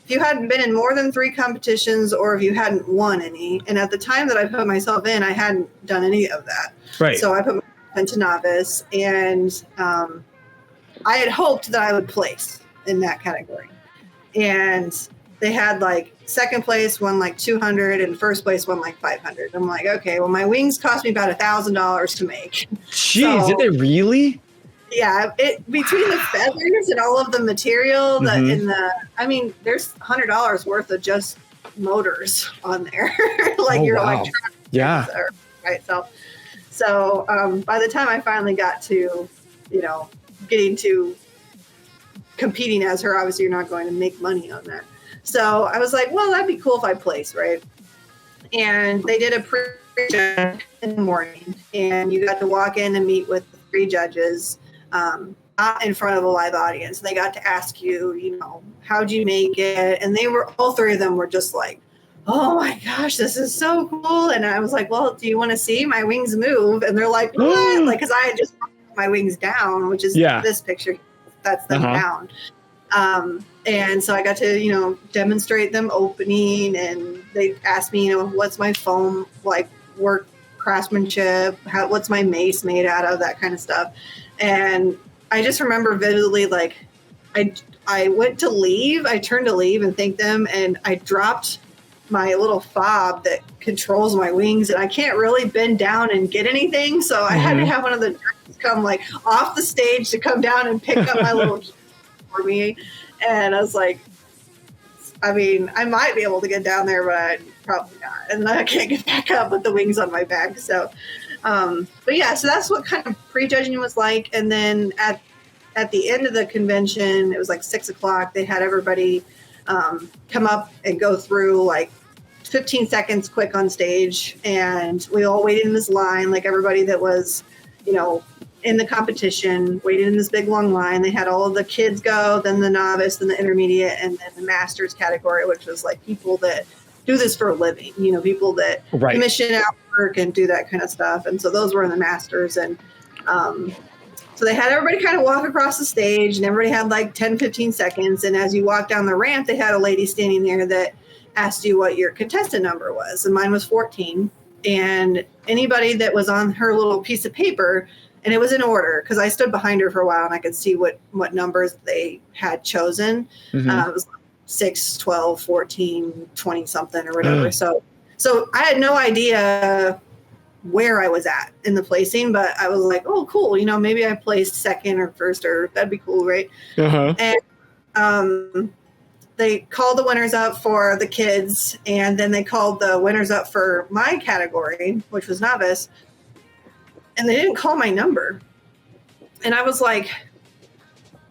been in more than 3 competitions or if you hadn't won any, and at the time that I put myself in, I hadn't done any of that. Right. So I put myself into novice, and I had hoped that I would place in that category. And they had like second place won like 200 and first place won like 500. I'm like, okay, well, my wings cost me about $1,000 to make. Jeez, did they really? Yeah, between the feathers and all of the material, there's $100 worth of just motors on there, electronics. Yeah, by itself. So by the time I finally got to, getting to competing as her, obviously you're not going to make money on that. So I was like, well, that'd be cool if I place, right? And they did a pre-judge in the morning, and you got to walk in and meet with the 3 judges. Not in front of a live audience. They got to ask you, how'd you make it? And all 3 of them were just like, oh my gosh, this is so cool. And I was like, well, do you want to see my wings move? And they're like, what? Like, because I had just put my wings down, which is this picture. That's them down. And so I got to, demonstrate them opening, and they asked me, what's my foam, like work craftsmanship, what's my mace made out of, that kind of stuff. And I just remember vividly, like, I went to leave, I turned to leave and thank them, and I dropped my little fob that controls my wings, and I can't really bend down and get anything, so I had to have one of the judges come like off the stage to come down and pick up my little for me. And I was like, I mean, I might be able to get down there, but probably not. And then I can't get back up with the wings on my back. So, but yeah, so that's what kind of prejudging was like. And then at the end of the convention, it was like 6:00. They had everybody come up and go through like 15 seconds quick on stage. And we all waited in this line, like everybody that was, in the competition, waited in this big long line. They had all of the kids go, then the novice, then the intermediate, and then the masters category, which was like people that do this for a living, people that commission out work and do that kind of stuff. And so those were in the masters. And so they had everybody kind of walk across the stage, and everybody had like 10, 15 seconds. And as you walk down the ramp, they had a lady standing there that asked you what your contestant number was. And mine was 14. And anybody that was on her little piece of paper, and it was in order because I stood behind her for a while and I could see what numbers they had chosen. It was 6, 12, 14, 20 something or whatever. So I had no idea where I was at in the placing, but I was like, oh, cool. Maybe I placed second or first, or that'd be cool, right? And they called the winners up for the kids, and then they called the winners up for my category, which was novice. And they didn't call my number. And I was like,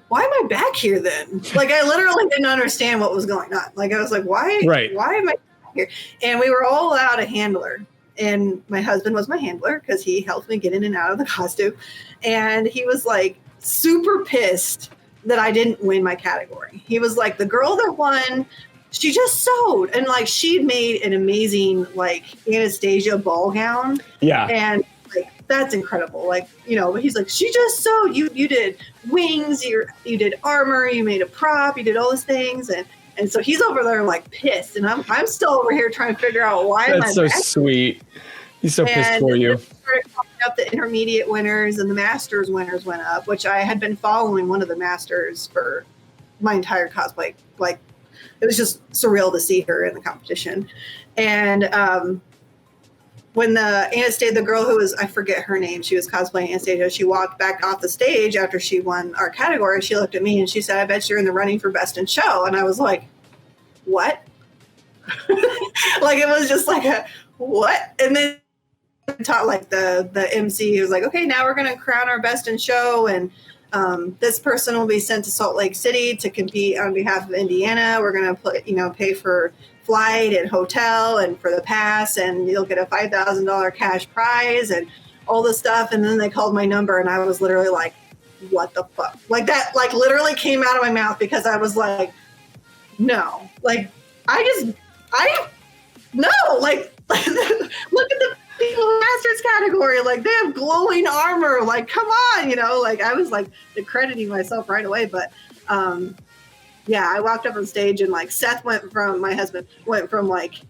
why am I back here then? Like, I literally didn't understand what was going on. Like, I was like, why am I back here? And we were all allowed a handler. And my husband was my handler because he helped me get in and out of the costume. And he was like super pissed that I didn't win my category. He was like, the girl that won, she just sewed. And like, she'd made an amazing like Anastasia ball gown. Yeah. And that's incredible. Like, but he's like, she just sewed. You did wings, you did armor, you made a prop, you did all those things. And so he's over there like pissed. And I'm still over here trying to figure out why. That's so sweet. He's so pissed for you. Started popping up the intermediate winners and the masters winners went up, which I had been following one of the masters for my entire cosplay. Like, it was just surreal to see her in the competition. And when the girl who was, I forget her name, she was cosplaying Anastasia, she walked back off the stage after she won our category. She looked at me and she said, "I bet you're in the running for best in show." And I was like, what? Like, it was just like a, what? And then taught like the MC who was like, okay, now we're going to crown our best in show. And this person will be sent to Salt Lake City to compete on behalf of Indiana. We're going to pay for flight and hotel and for the pass, and you'll get a $5,000 cash prize and all this stuff. And then they called my number and I was literally like, what the fuck? Like, that like literally came out of my mouth because I was like, no, like no, like look at the people in the masters category, like they have glowing armor, like come on, like I was like discrediting myself right away. But yeah, I walked up on stage and like Seth my husband went from like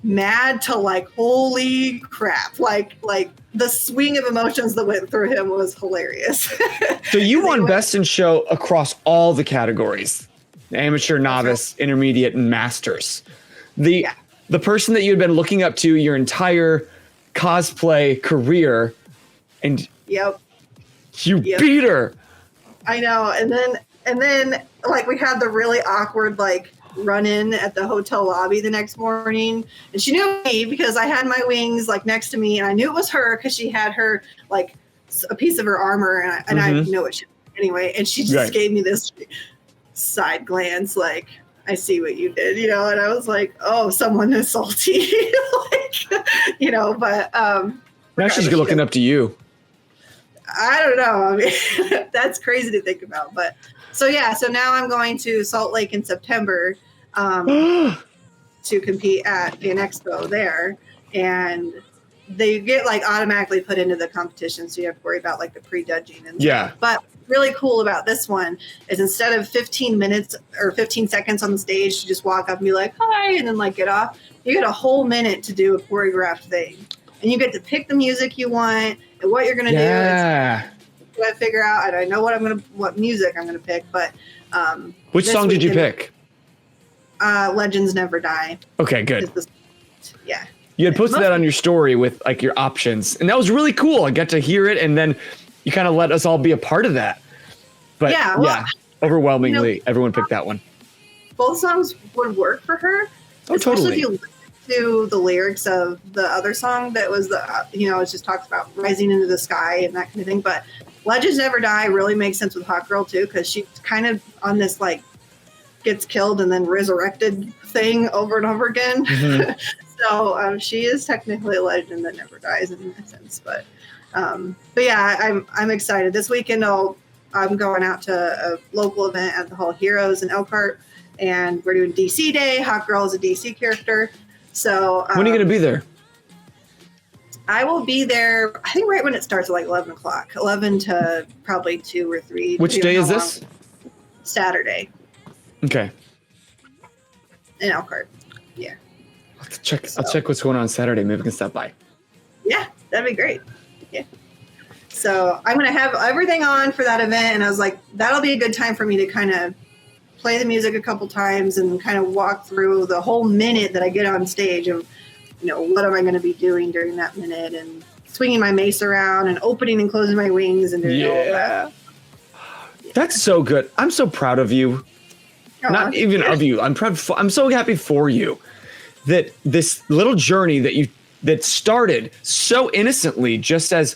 mad to like holy crap, like the swing of emotions that went through him was hilarious. So you won best in show across all the categories: amateur, novice, intermediate, and masters. The person that you had been looking up to your entire cosplay career, and you beat her. I know. And then like we had the really awkward like run in at the hotel lobby the next morning, and she knew me because I had my wings like next to me, and I knew it was her because she had her like a piece of her armor, and I know it anyway, and she just gave me this side glance like, I see what you did, and I was like, oh, someone is salty. But now she's looking up to you. I don't know. I mean, that's crazy to think about. But so now I'm going to Salt Lake in September to compete at Fan Expo there, and they get like automatically put into the competition, so you have to worry about like the prejudging and stuff. But really cool about this one is instead of 15 minutes or 15 seconds on the stage to just walk up and be like, hi, and then like get off, you get a whole minute to do a choreographed thing, and you get to pick the music you want and what you're going to do. I figure out, and I know what music I'm going to pick, but which song did you pick? Legends Never Die. Okay, good. Yeah. You had posted that on your story with like your options, and that was really cool. I got to hear it, and then you kind of let us all be a part of that. But overwhelmingly, everyone picked that one. Both songs would work for her. Oh, especially totally. If you listen to the lyrics of the other song that was it just talks about rising into the sky and that kind of thing. But Legends Never Die really makes sense with Hot Girl too, because she's kind of on this like gets killed and then resurrected thing over and over again. Mm-hmm. So she is technically a legend that never dies in that sense. But yeah, I'm excited. This weekend I'm going out to a local event at the Hall of Heroes in Elkhart, and we're doing DC Day. Hot Girl is a DC character. So when are you going to be there? I will be there, I think right when it starts at like 11 o'clock, 11 to probably 2 or 3. Which day is this? Saturday. Okay. In Elkhart. Yeah. I'll check what's going on Saturday. Maybe we can stop by. Yeah, that'd be great. Yeah. So I'm going to have everything on for that event. And I was like, that'll be a good time for me to kind of play the music a couple times and kind of walk through the whole minute that I get on stage of, what am I going to be doing during that minute, and swinging my mace around and opening and closing my wings and doing all that. That's so good. I'm so proud of you. Not even of you. I'm proud. I'm so happy for you that this little journey that started so innocently, just as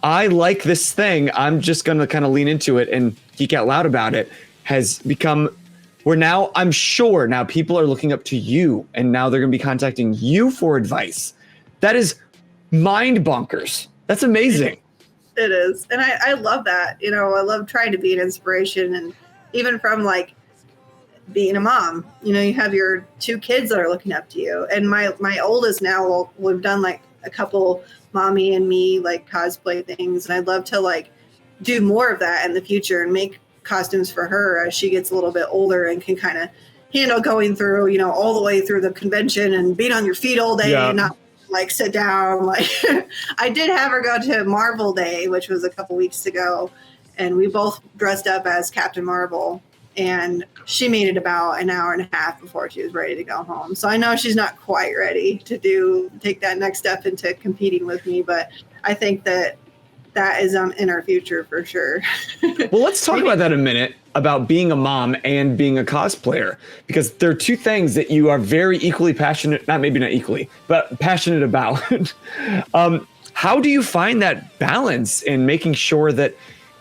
I like this thing, I'm just going to kind of lean into it and geek out loud about it, has become where now I'm sure now people are looking up to you, and now they're going to be contacting you for advice. That is mind bonkers. That's amazing. It is. And I love that. I love trying to be an inspiration, and even from like being a mom, you have your 2 kids that are looking up to you. And my oldest now, we've done like a couple mommy and me like cosplay things. And I'd love to like do more of that in the future and make costumes for her as she gets a little bit older and can kind of handle going through, all the way through the convention and being on your feet all day and not like sit down. Like I did have her go to Marvel Day, which was a couple weeks ago, and we both dressed up as Captain Marvel. And she made it about an hour and a half before she was ready to go home. So I know she's not quite ready to take that next step into competing with me, but I think that is in our future for sure. Well, let's talk about that a minute, about being a mom and being a cosplayer, because there are two things that you are very equally passionate, maybe not equally, but passionate about. How do you find that balance in making sure that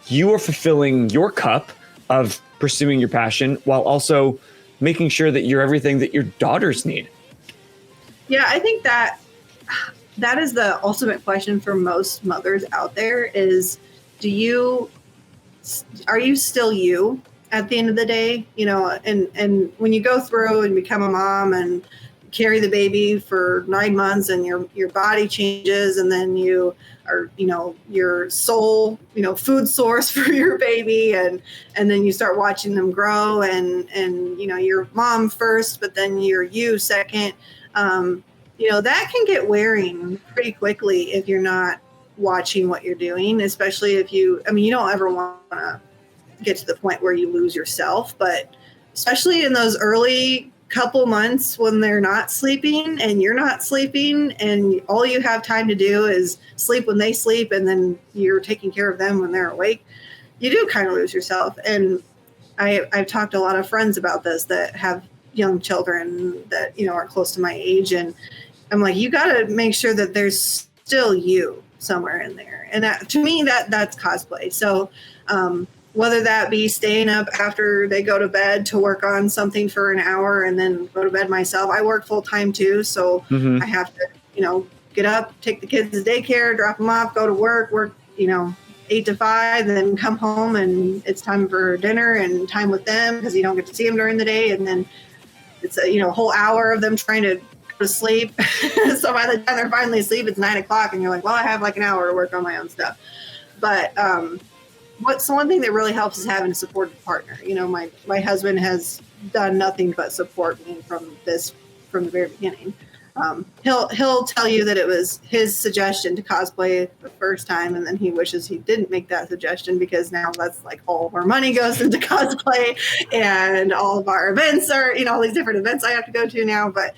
you are fulfilling your cup of pursuing your passion while also making sure that you're everything that your daughters need? Yeah, I think that is the ultimate question for most mothers out there is, are you still you at the end of the day? You know, and when you go through and become a mom and carry the baby for 9 months and your body changes, and then you are, you know, your sole, you know, food source for your baby, and then you start watching them grow, and you know, you're mom first, but then you're you second. You know, that can get wearing pretty quickly if you're not watching what you're doing, especially if you don't ever want to get to the point where you lose yourself, but especially in those early couple months when they're not sleeping and you're not sleeping and all you have time to do is sleep when they sleep, and then you're taking care of them when they're awake, you do kind of lose yourself. And I've talked to a lot of friends about this that have young children that, you know, are close to my age, and I'm like, you got to make sure that there's still you somewhere in there. And that, to me, that's cosplay. So whether that be staying up after they go to bed to work on something for an hour and then go to bed myself. I work full time too. So I have to, you know, get up, take the kids to daycare, drop them off, go to work, you know, 8 to 5, then come home and it's time for dinner and time with them because you don't get to see them during the day. And then it's a, you know, a whole hour of them trying to to sleep. So by the time they're finally asleep, it's 9 o'clock and you're like, well, I have like an hour to work on my own stuff. But what's one thing that really helps is having a supportive partner. You know, my husband has done nothing but support me from the very beginning. He'll tell you that it was his suggestion to cosplay the first time, and then he wishes he didn't make that suggestion because now that's like all of our money goes into cosplay, and all of our events are, you know, all these different events I have to go to now. But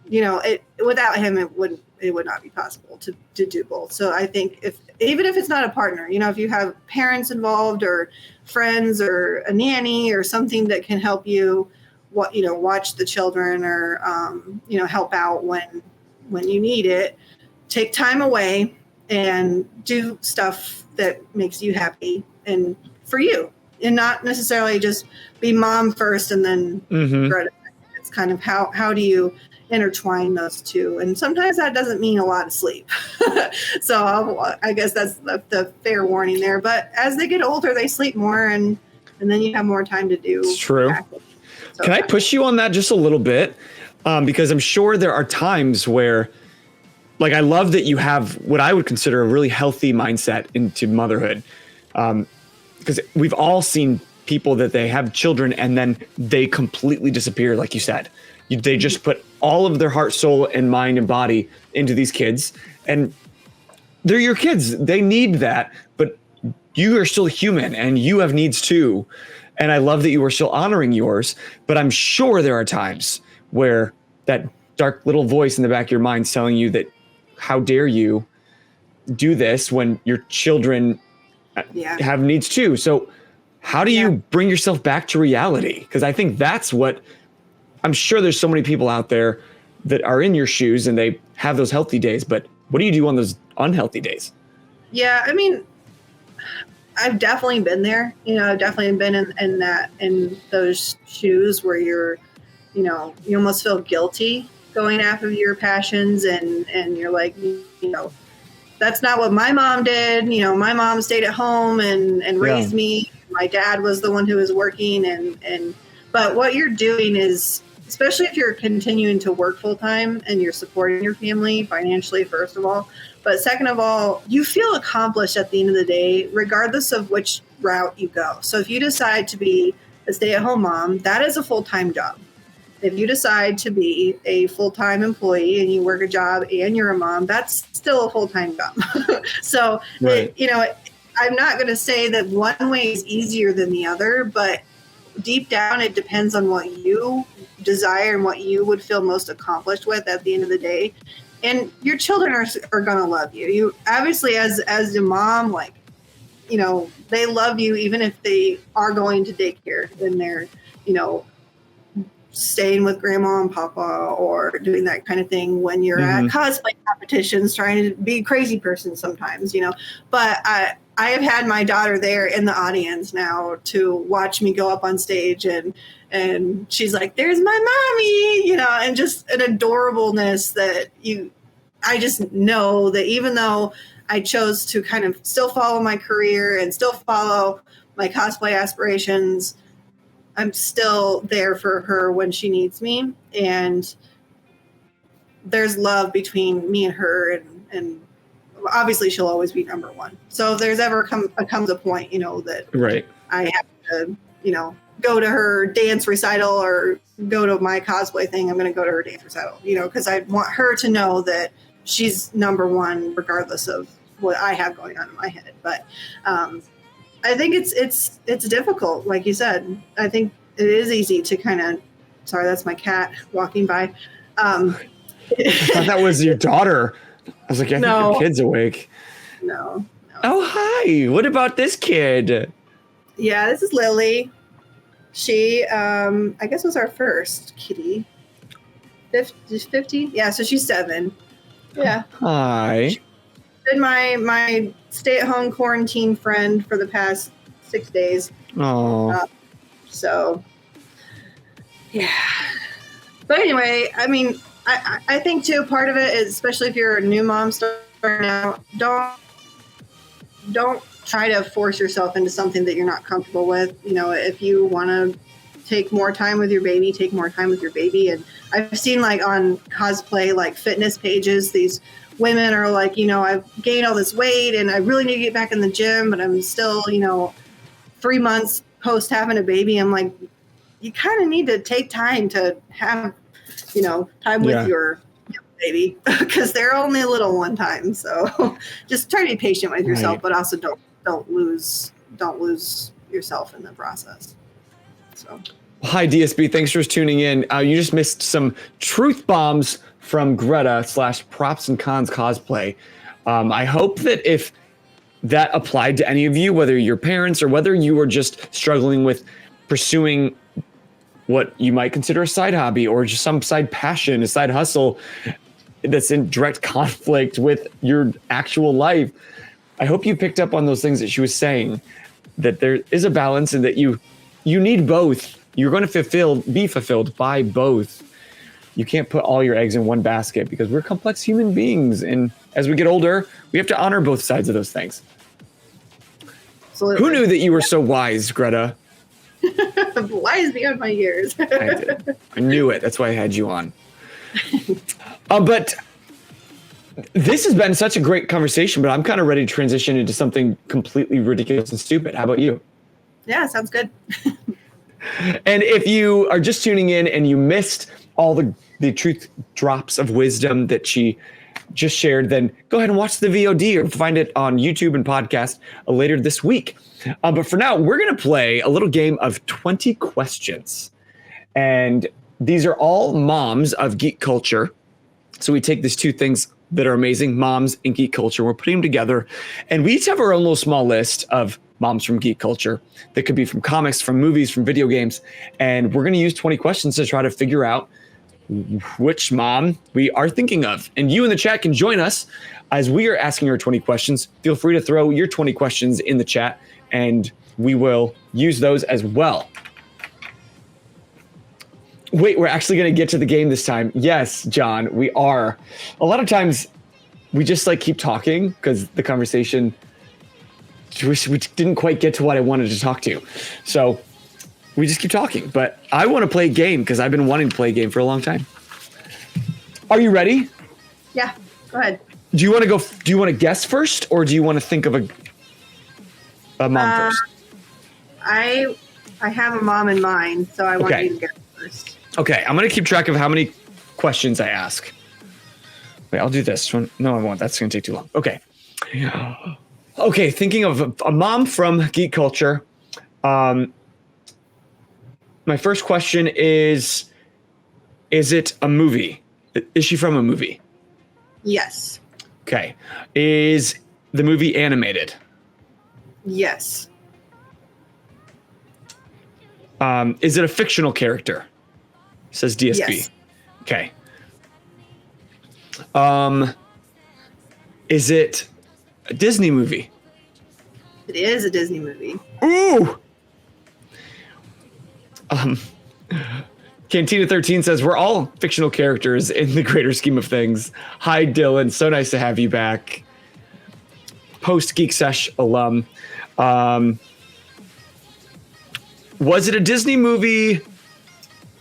you know, without him, it would not be possible to do both. So I think even if it's not a partner, you know, if you have parents involved or friends or a nanny or something that can help you, watch the children or, help out when you need it, take time away and do stuff that makes you happy and for you, and not necessarily just be mom first and then Greta. It's kind of how do you intertwine those two? And sometimes that doesn't mean a lot of sleep. So I guess that's the fair warning there. But as they get older, they sleep more and then you have more time to do. It's true. So, can I push you on that just a little bit? Because I'm sure there are times where, like, I love that you have what I would consider a really healthy mindset into motherhood. Because we've all seen people that they have children and then they completely disappear, like you said. They just put all of their heart, soul, and mind and body into these kids. And they're your kids. They need that. But you are still human and you have needs too. And I love that you are still honoring yours. But I'm sure there are times where that dark little voice in the back of your mind is telling you that, how dare you do this when your children have needs too. So how do you bring yourself back to reality? Because I think that's what, I'm sure there's so many people out there that are in your shoes and they have those healthy days, but what do you do on those unhealthy days? Yeah, I mean, I've definitely been there. You know, I've definitely been in those shoes where you're, you know, you almost feel guilty going after your passions and you're like, you know, that's not what my mom did. You know, my mom stayed at home and raised me. My dad was the one who was working but what you're doing is, especially if you're continuing to work full time and you're supporting your family financially, first of all, but second of all, you feel accomplished at the end of the day, regardless of which route you go. So if you decide to be a stay-at-home mom, that is a full-time job. if you decide to be a full-time employee and you work a job and you're a mom, that's still a full-time job. So, right. I'm not going to say that one way is easier than the other, but deep down, it depends on what you desire and what you would feel most accomplished with at the end of the day. And your children are going to love you. You obviously, as a mom, like, they love you even if they are going to daycare and they're, staying with grandma and papa or doing that kind of thing when you're at cosplay competitions, trying to be a crazy person sometimes, But I have had my daughter there in the audience now to watch me go up on stage and she's like, "There's my mommy," and just an adorableness that I just know that even though I chose to kind of still follow my career and still follow my cosplay aspirations, I'm still there for her when she needs me. And there's love between me and her, and obviously she'll always be number one. So if there's ever comes a point, that right. I have to, go to her dance recital or go to my cosplay thing, I'm going to go to her dance recital, because I want her to know that she's number one, regardless of what I have going on in my head. But I think it's difficult, like you said. I think it is easy to kind of. Sorry, that's my cat walking by. I thought that was your daughter. I was like, I think your kid's awake. No. Oh, hi. What about this kid? Yeah, this is Lily. She, I guess, was our first kitty. 50? Yeah, so she's 7. Yeah. Hi. She's been my stay-at-home quarantine friend for the past 6 days. Oh. So, yeah. But anyway, I mean, I think too, part of it is, especially if you're a new mom starting out, don't try to force yourself into something that you're not comfortable with. If you want to take more time with your baby, take more time with your baby. And I've seen like on cosplay, like fitness pages, these women are like, I've gained all this weight and I really need to get back in the gym, but I'm still, 3 months post having a baby. I'm like, you kind of need to take time to have, time with your baby, because they're only a little one time. So just try to be patient with yourself, but also don't lose yourself in the process. So. Hi, DSB. Thanks for tuning in. You just missed some truth bombs from Greta / Props and Cons Cosplay. I hope that if that applied to any of you, whether you're parents or whether you are just struggling with pursuing what you might consider a side hobby or just some side passion, a side hustle that's in direct conflict with your actual life, I hope you picked up on those things that she was saying, that there is a balance and that you need both. You're going to be fulfilled by both. You can't put all your eggs in one basket because we're complex human beings. And as we get older, we have to honor both sides of those things. Absolutely. Who knew that you were so wise, Greta? Wise beyond my years. I did. I knew it. That's why I had you on. But this has been such a great conversation, but I'm kind of ready to transition into something completely ridiculous and stupid. How about you? Yeah, sounds good. And if you are just tuning in and you missed all the truth drops of wisdom that she just shared, then go ahead and watch the VOD or find it on YouTube and podcast later this week. But for now, we're going to play a little game of 20 questions. And these are all moms of geek culture. So we take these two things that are amazing, moms and geek culture. We're putting them together. And we each have our own little small list of moms from geek culture that could be from comics, from movies, from video games. And we're going to use 20 questions to try to figure out which mom we are thinking of. And you in the chat can join us as we are asking her 20 questions. Feel free to throw your 20 questions in the chat and we will use those as well. Wait, we're actually going to get to the game this time. Yes, John, we are. A lot of times we just like keep talking because the conversation, we didn't quite get to what I wanted to talk to. So we just keep talking, but I want to play a game because I've been wanting to play a game for a long time. Are you ready? Yeah, go ahead. Do you want to guess first or do you want to think of a mom first? I have a mom in mind, so I want you to guess first. Okay, I'm gonna keep track of how many questions I ask. Wait, I'll do this one. No, I won't. That's gonna take too long. Okay. Okay, thinking of a mom from geek culture. My first question is it a movie? Is she from a movie? Yes. Okay. Is the movie animated? Yes. Is it a fictional character? Says DSP. Yes. Okay. Is it a Disney movie? It is a Disney movie. Ooh. Cantina 13 says we're all fictional characters in the greater scheme of things. Hi, Dylan. So nice to have you back. Post Geek Sesh alum. Was it a Disney movie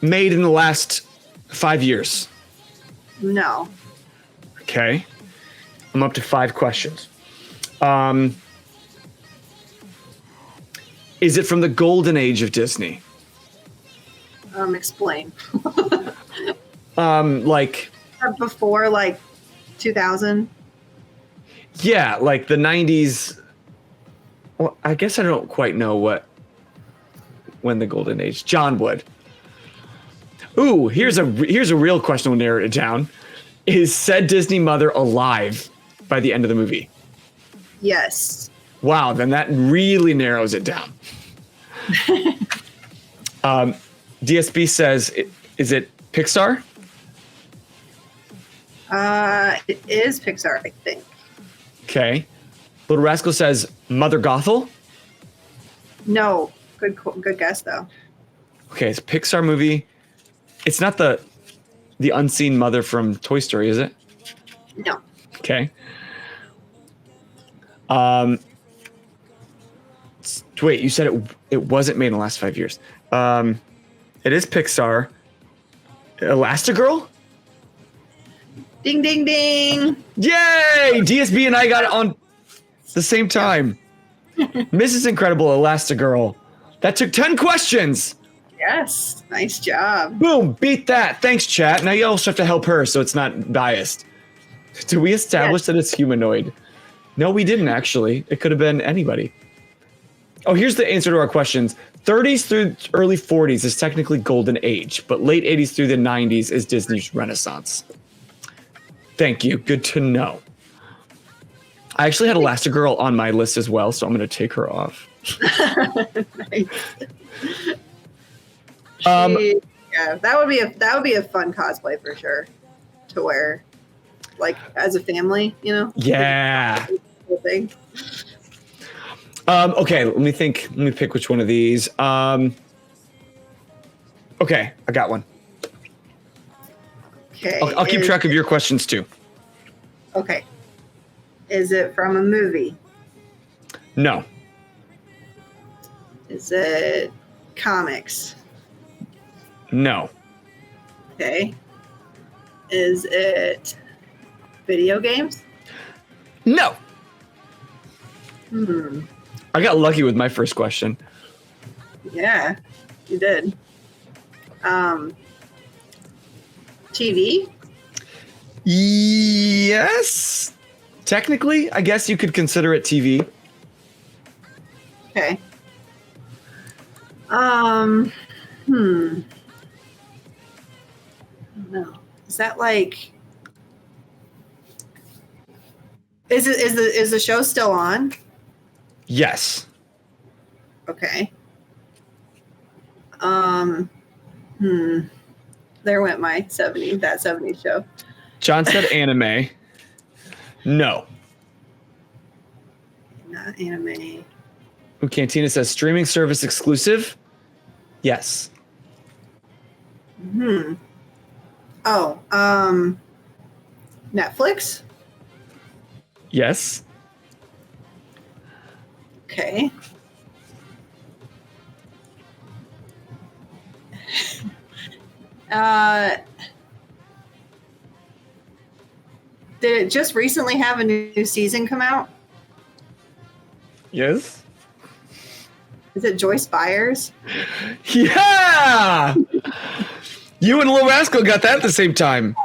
made in the last 5 years? No. Okay. I'm up to 5 questions. Is it from the golden age of Disney? Explain. Like Before, like, 2000? Yeah, like the 90s. Well, I guess I don't quite know when the golden age. John would. Ooh, here's a real question. We'll narrow it down. Is said Disney mother alive by the end of the movie? Yes. Wow, then that really narrows it down. DSB says, is it Pixar? It is Pixar, I think. Okay. Little Rascal says Mother Gothel? No. Good guess, though. Okay, it's a Pixar movie. It's not the unseen mother from Toy Story, is it? No. Okay. Wait, you said it wasn't made in the last 5 years. It is Pixar. Elastigirl? Ding, ding, ding. Yay! DSB and I got it on the same time. Mrs. Incredible Elastigirl. That took 10 questions. Yes. Nice job. Boom, beat that. Thanks, chat. Now you also have to help her so it's not biased. Did we establish that it's humanoid? No, we didn't, actually. It could have been anybody. Oh, here's the answer to our questions. 30s through early 40s is technically golden age, but late 80s through the 90s is Disney's Renaissance. Thank you. Good to know. I actually had Elastigirl on my list as well, so I'm going to take her off. Nice. Yeah, that would be a fun cosplay for sure to wear, like as a family, you know. Yeah. Thing. Okay, let me think. Let me pick which one of these. Okay, I got one. Okay. I'll keep track of your questions too. Okay. Is it from a movie? No. Is it comics? No. Okay. Is it video games? No. Hmm. I got lucky with my first question. Yeah, you did. TV? Yes. Technically, I guess you could consider it TV. Okay. No. Is that like? Is the show still on? Yes. Okay. There went my 70s show. John said anime. No. Not anime. Ooh, Cantina says streaming service exclusive. Yes. Oh, Netflix? Yes. Okay. Did it just recently have a new season come out? Yes. Is it Joyce Byers? Yeah. You and Lil Rascal got that at the same time.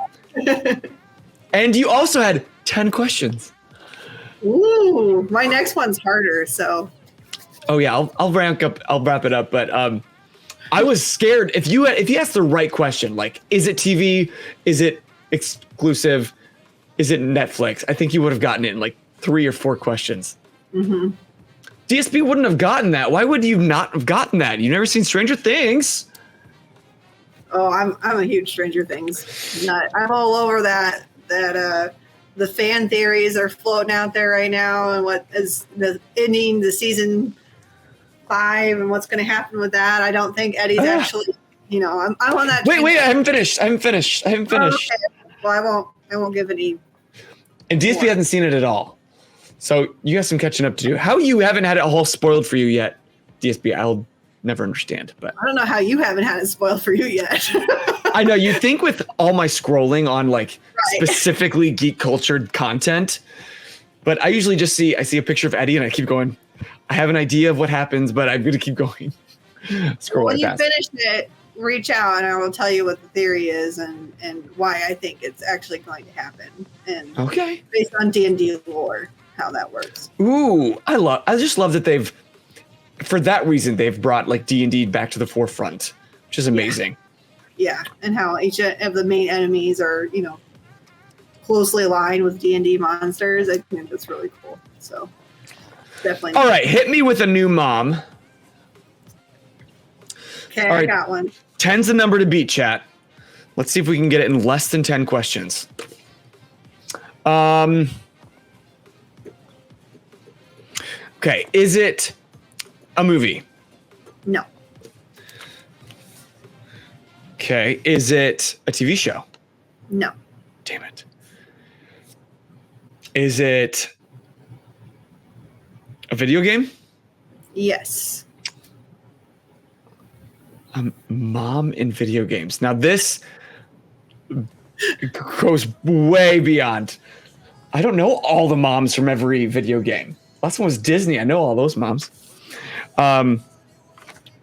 And you also had 10 questions. Ooh, my next one's harder, so. Oh yeah, I'll wrap it up, but I was scared if you asked the right question, like is it TV, is it exclusive, is it Netflix? I think you would have gotten it in like 3 or 4 questions. Mm-hmm. DSB wouldn't have gotten that. Why would you not have gotten that? You've never seen Stranger Things. Oh, I'm a huge Stranger Things nut. I'm all over that the fan theories are floating out there right now, and what is the ending the season 5 and what's going to happen with that. I don't think Eddie's actually, I'm on that. Wait, I haven't finished. Okay. Well, I won't give any. And DSP hasn't seen it at all. So you got some catching up to do. How you haven't had it all spoiled for you yet, DSP, I'll never understand. But I don't know how you haven't had it spoiled for you yet. I know, you think with all my scrolling on like specifically geek cultured content, but I usually just see a picture of Eddie and I keep going, I have an idea of what happens, but I'm going to keep going. Scroll when you fast. finish it, reach out and I will tell you what the theory is and why I think it's actually going to happen. And based on D&D lore, how that works. Ooh, I just love that for that reason, they've brought like D&D back to the forefront, which is amazing. Yeah, and how each of the main enemies are, closely aligned with D&D monsters. I think that's really cool. So, definitely. All right, hit me with a new mom. Okay, I got one. 10's the number to beat, chat. Let's see if we can get it in less than 10 questions. Okay, is it a movie? No. Okay, is it a TV show? No. Damn it. Is it a video game? Yes. Mom in video games. Now this goes way beyond. I don't know all the moms from every video game. Last one was Disney. I know all those moms.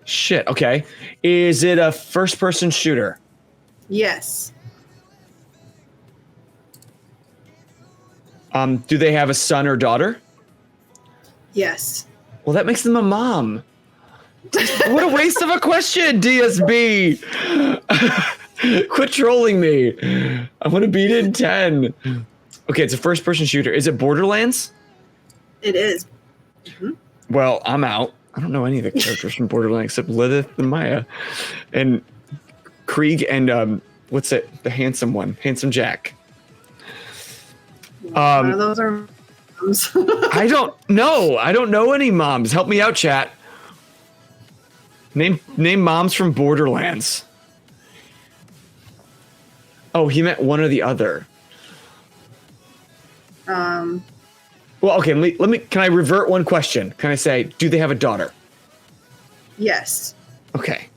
Shit. Okay. Is it a first-person shooter? Yes. Do they have a son or daughter? Yes. Well, that makes them a mom. What a waste of a question, DSB. Quit trolling me. I want to beat it in 10. Okay, it's a first-person shooter. Is it Borderlands? It is. Mm-hmm. Well, I'm out. I don't know any of the characters from Borderlands except Lilith and Maya. And Krieg and, what's it? The handsome one. Handsome Jack. One of those are moms. I don't know. I don't know any moms. Help me out, chat. Name moms from Borderlands. Oh, he meant one or the other. Well, okay. Let me. Can I revert one question? Can I say, do they have a daughter? Yes. Okay.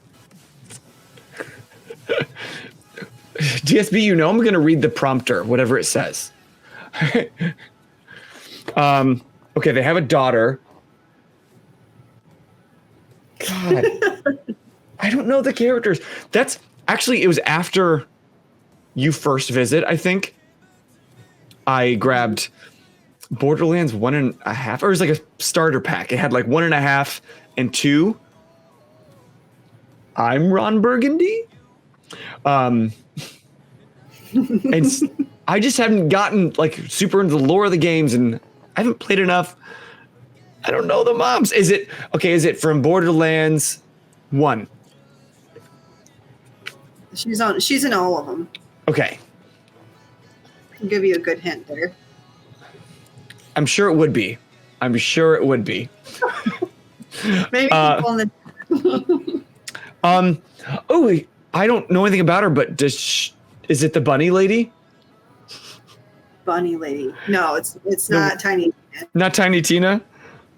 DSB, I'm going to read the prompter, whatever it says. Okay, they have a daughter. God, I don't know the characters. That's actually, it was after you first visit, I think. I grabbed Borderlands 1.5, or it was like a starter pack. It had like 1.5 and 2. I'm Ron Burgundy. And I just haven't gotten like super into the lore of the games, and I haven't played enough. I don't know the moms. Is it from Borderlands 1? She's in all of them. Okay. I'll give you a good hint there. I'm sure it would be. Maybe people in the Oh, I don't know anything about her, but is it the bunny lady? Bunny lady. No, it's not Tiny Tina. Not Tiny Tina?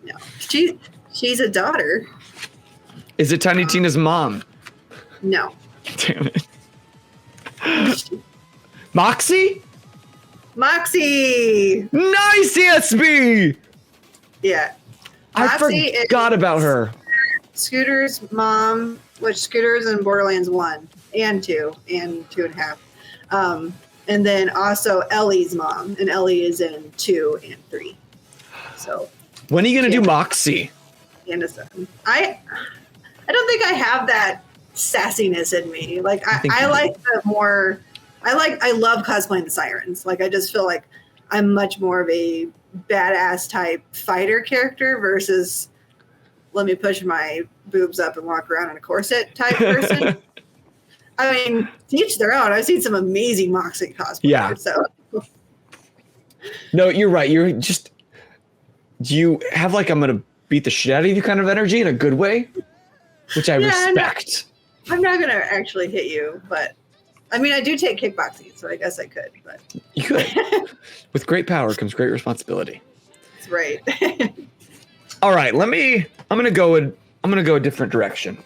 No. She's a daughter. Is it Tiny Tina's mom? No. Damn it. Moxie? Moxie! Nice, ESB! Yeah. I forgot about her. Scooter's mom which Scooters in Borderlands 1 and 2 and 2.5. And then also Ellie's mom, and Ellie is in 2 and 3. So when are you gonna do Moxie? And a 7. I don't think I have that sassiness in me. Like I like the more. I love cosplaying the sirens. Like I just feel like I'm much more of a badass type fighter character versus let me push my boobs up and walk around in a corset type person. I mean, to each their own. I've seen some amazing Moxie cosplayers. Yeah. So. No, you're right. Do you have like I'm gonna beat the shit out of you kind of energy in a good way, which I respect. I'm not gonna actually hit you, but I mean I do take kickboxing, so I guess I could. But you could. With great power comes great responsibility. That's right. All right, I'm gonna go a different direction.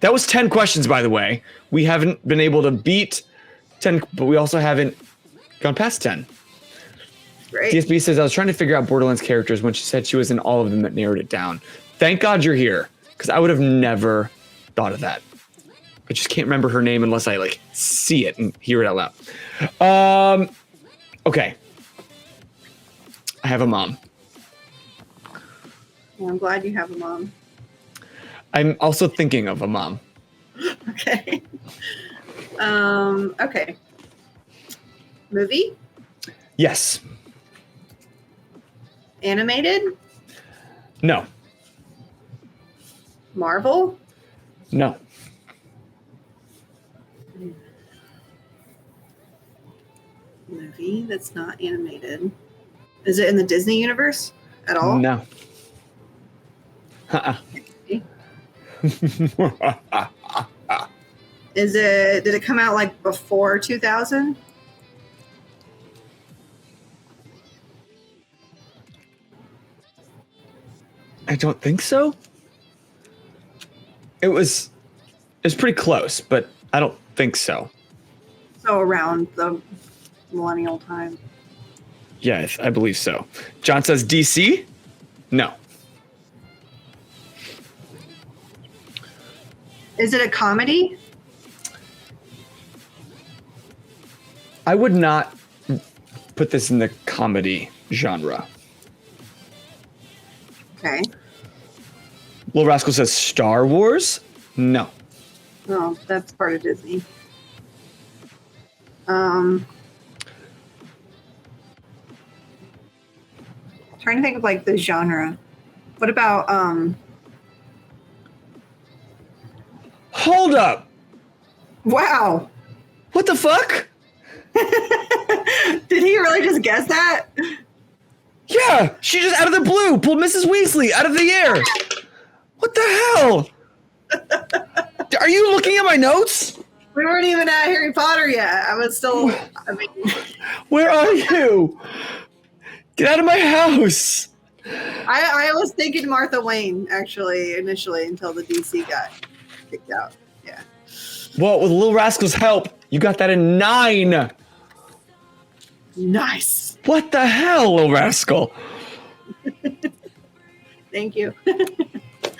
That was 10 questions, by the way. We haven't been able to beat 10, but we also haven't gone past 10. Great. DSB says, I was trying to figure out Borderlands characters when she said she was in all of them that narrowed it down. Thank God you're here, because I would have never thought of that. I just can't remember her name unless I like see it and hear it out loud. Okay. I have a mom. Well, I'm glad you have a mom. I'm also thinking of a mom. Okay. Okay. Movie? Yes. Animated? No. Marvel? No. Movie that's not animated. Is it in the Disney universe at all? No. Did it come out like before 2000? I don't think so. It was pretty close, but I don't think so. So around the millennial time. Yes, I believe so. John says DC? No. Is it a comedy? I would not put this in the comedy genre. Okay. Little Rascal says Star Wars? No. No, that's part of Disney. Trying to think of like the genre. What about Hold up! Wow. What the fuck? Did he really just guess that? Yeah, she just out of the blue pulled Mrs. Weasley out of the air. What the hell? Are you looking at my notes? We weren't even at Harry Potter yet. I was still, I mean. Where are you? Get out of my house. I was thinking Martha Wayne, actually, initially, until the DC got kicked out. Yeah. Well, with Little Rascal's help, you got that in 9. Nice. What the hell, Little Rascal? Thank you.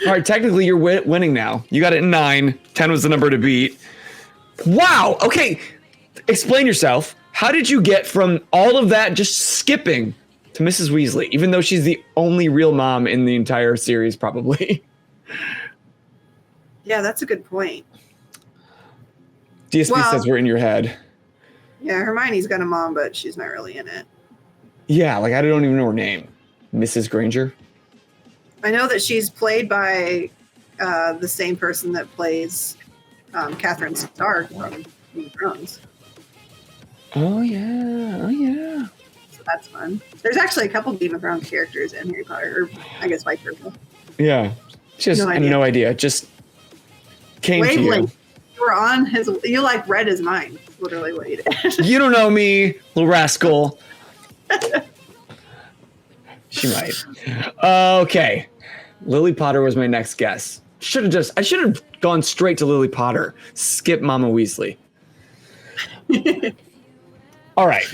All right, technically you're winning now. You got it in 9. 10 was the number to beat. Wow. Okay. Explain yourself. How did you get from all of that just skipping to Mrs. Weasley, even though she's the only real mom in the entire series, probably? Yeah, that's a good point. DSP says we're in your head. Yeah, Hermione's got a mom, but she's not really in it. Yeah, like I don't even know her name. Mrs. Granger? I know that she's played by the same person that plays Catherine Stark from Game of Thrones. Oh, yeah. Oh, yeah. So that's fun. There's actually a couple Game of Thrones characters in Harry Potter, or I guess vice versa. Yeah. Just no idea. Just came to you. You were on his, you like read his mind, literally what you did. You don't know me, Little Rascal. She might. Okay. Lily Potter was my next guess. I should have gone straight to Lily Potter. Skip Mama Weasley. All right.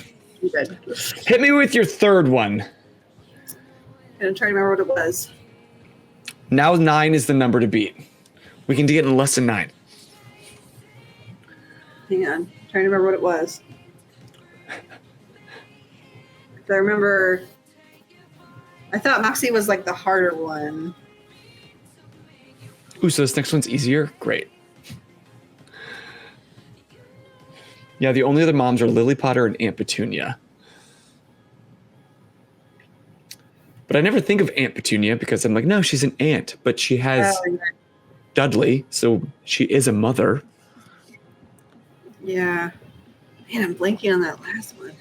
You did. Hit me with your third one. I'm trying to remember what it was. Now 9 is the number to beat. We can get in less than 9. Hang on. Trying to remember what it was. I remember... I thought Moxie was like the harder one. Ooh, so this next one's easier? Great. Yeah, the only other moms are Lily Potter and Aunt Petunia. But I never think of Aunt Petunia because I'm like, no, she's an aunt. But she has Dudley, so she is a mother. Yeah. Man, I'm blanking on that last one.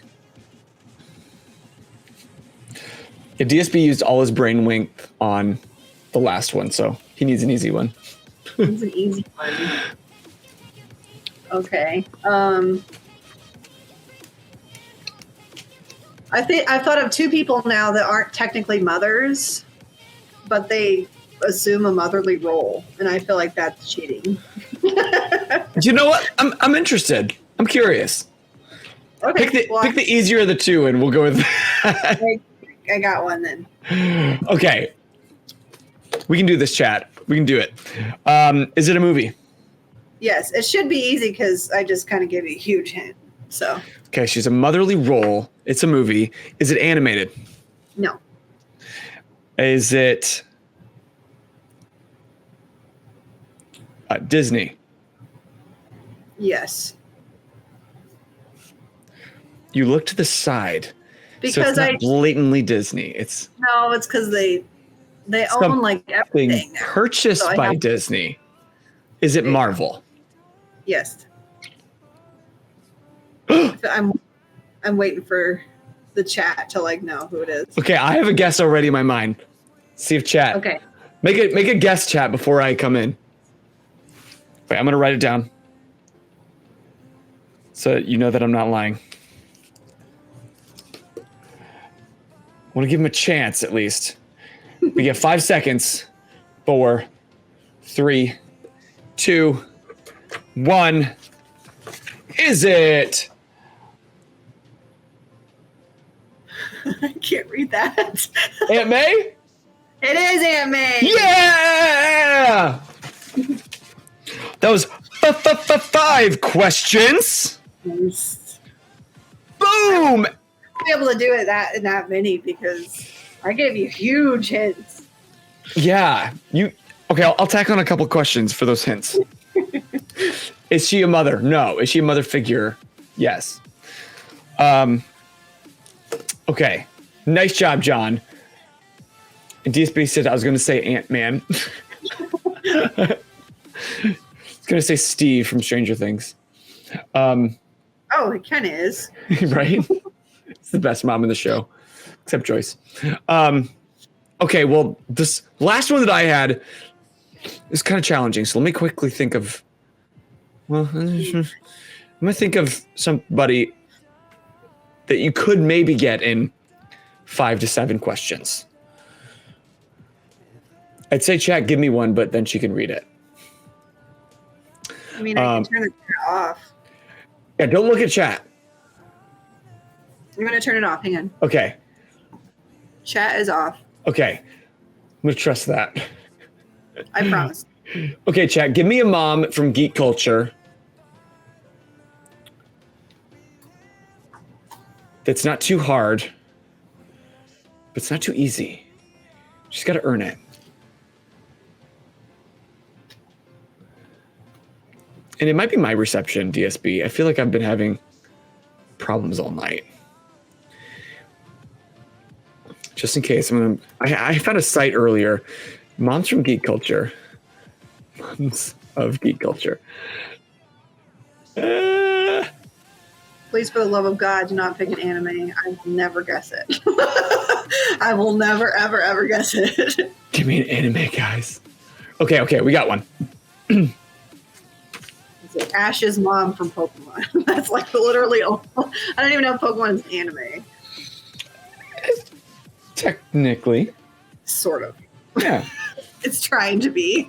Yeah, DSB used all his brain wink on the last one, so he needs an easy one. It's an easy one. Okay. I've thought of 2 people now that aren't technically mothers, but they assume a motherly role, and I feel like that's cheating. You know what? I'm interested. I'm curious. Okay. Pick the easier of the 2, and we'll go with that. I got one then. Okay. We can do this, chat. We can do it. Is it a movie? Yes, it should be easy because I just kind of gave you a huge hint. So. Okay, she's a motherly role. It's a movie. Is it animated? No. Is it Disney? Yes. You look to the side. Because so it's not blatantly Disney. It's because they own like everything. Purchased by Disney. Is it Marvel? Yes. I'm waiting for the chat to like know who it is. Okay, I have a guess already in my mind. See if chat. Okay. Make a guess, chat, before I come in. Wait, I'm gonna write it down. So you know that I'm not lying. I want to give him a chance at least. We get 5 seconds. 4, 3, 2, 1. Is it? I can't read that. Aunt May? It is Aunt May. Yeah! That was 5 questions. Nice. Boom! Be able to do it that many because I gave you huge hints. Yeah, okay. I'll tack on a couple questions for those hints. Is she a mother? No. Is she a mother figure? Yes. Okay. Nice job, John. And DSB said I was going to say Ant-Man. I was going to say Steve from Stranger Things. Oh, it kind of is. Right? It's the best mom in the show, except Joyce. Okay, well, this last one that I had is kind of challenging. So let me quickly think of, I'm going to think of somebody that you could maybe get in 5 to 7 questions. I'd say chat, give me one, but then she can read it. I mean, I can turn it off. Yeah, don't look at chat. I'm going to turn it off. Hang on. Okay. Chat is off. Okay. I'm going to trust that. I promise. Okay, chat, give me a mom from geek culture that's not too hard, but it's not too easy. She's got to earn it. And it might be my reception, DSB. I feel like I've been having problems all night. Just in case, I found a site earlier. Moms from Geek Culture. Moms of Geek Culture. Please, for the love of God, do not pick an anime. I will never guess it. I will never, ever, ever guess it. Give me an anime, guys. Okay, we got one. It's Ash's mom from Pokemon. That's like literally all. I don't even know if Pokemon is anime. Technically. Sort of. Yeah. It's trying to be.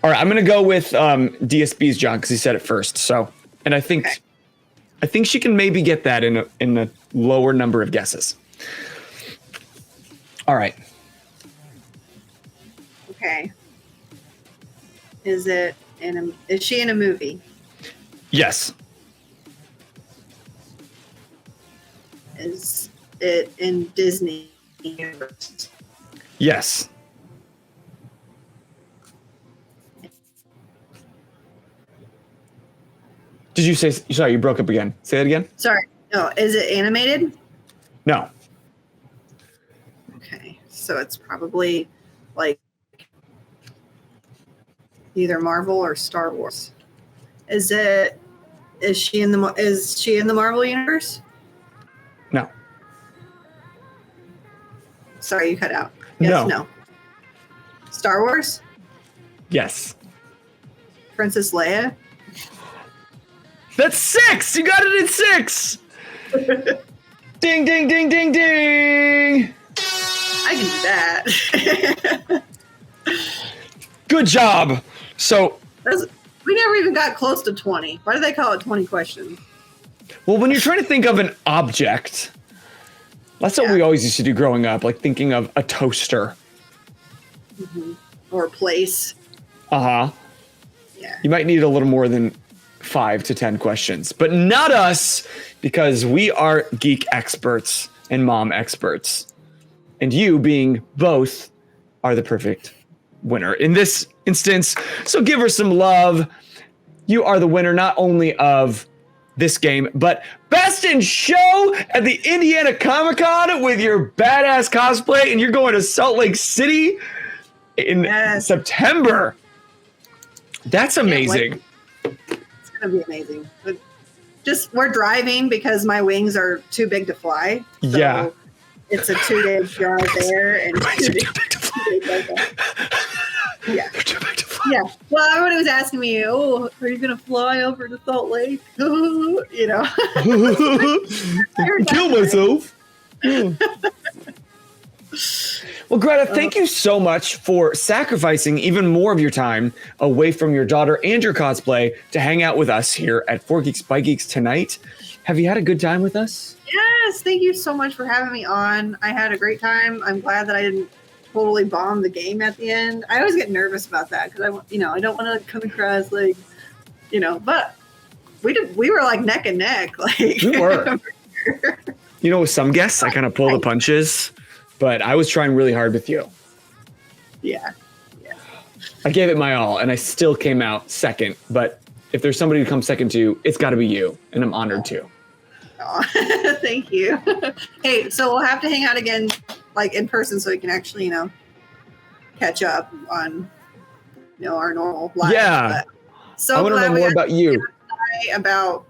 All right, I'm going to go with DSB's John because he said it first. So, and I think she can maybe get that in a lower number of guesses. All right. Okay. Is she in a movie? Yes. Is it in Disney universe? Yes. Did you say, sorry, you broke up again. Say that again? Sorry. No, is it animated? No. Okay. So it's probably like either Marvel or Star Wars. Is she in the Marvel universe? No. Sorry, you cut out. Yes, no. Star Wars? Yes. Princess Leia? That's 6! You got it at 6! Ding, ding, ding, ding, ding! I can do that. Good job. So, we never even got close to 20. Why do they call it 20 questions? well, when you're trying to think of an object, that's what we always used to do growing up, like thinking of a toaster. Mm-hmm. Or a place. Uh-huh. Yeah. You might need a little more than 5 to 10 questions, but not us, because we are geek experts and mom experts. And you, being both, are the perfect winner in this instance. So give her some love. You are the winner not only of this game, but Best in Show at the Indiana ComicCon with your badass cosplay, and you're going to Salt Lake City in September. That's amazing. It's going to be amazing. But we're driving because my wings are too big to fly. So yeah. It's a 2-day drive there and 2 days back. Yeah. Yeah. Well, everybody was asking me, "Oh, are you going to fly over to Salt Lake?" You know. Kill myself. Well, Greta, thank you so much for sacrificing even more of your time away from your daughter and your cosplay to hang out with us here at 4 Geeks by Geeks tonight. Have you had a good time with us? Yes. Thank you so much for having me on. I had a great time. I'm glad that I didn't totally bomb the game at the end. I always get nervous about that because I don't want to come across like, but we were like neck and neck. Like we were. With some guests, I kind of pull the punches, but I was trying really hard with you. Yeah. I gave it my all, and I still came out second. But if there's somebody to come second to, it's got to be you, and I'm honored to. Oh, thank you. Hey, so we'll have to hang out again, like in person, so we can actually, catch up on, our normal lives. Yeah. So I want to know more about you. About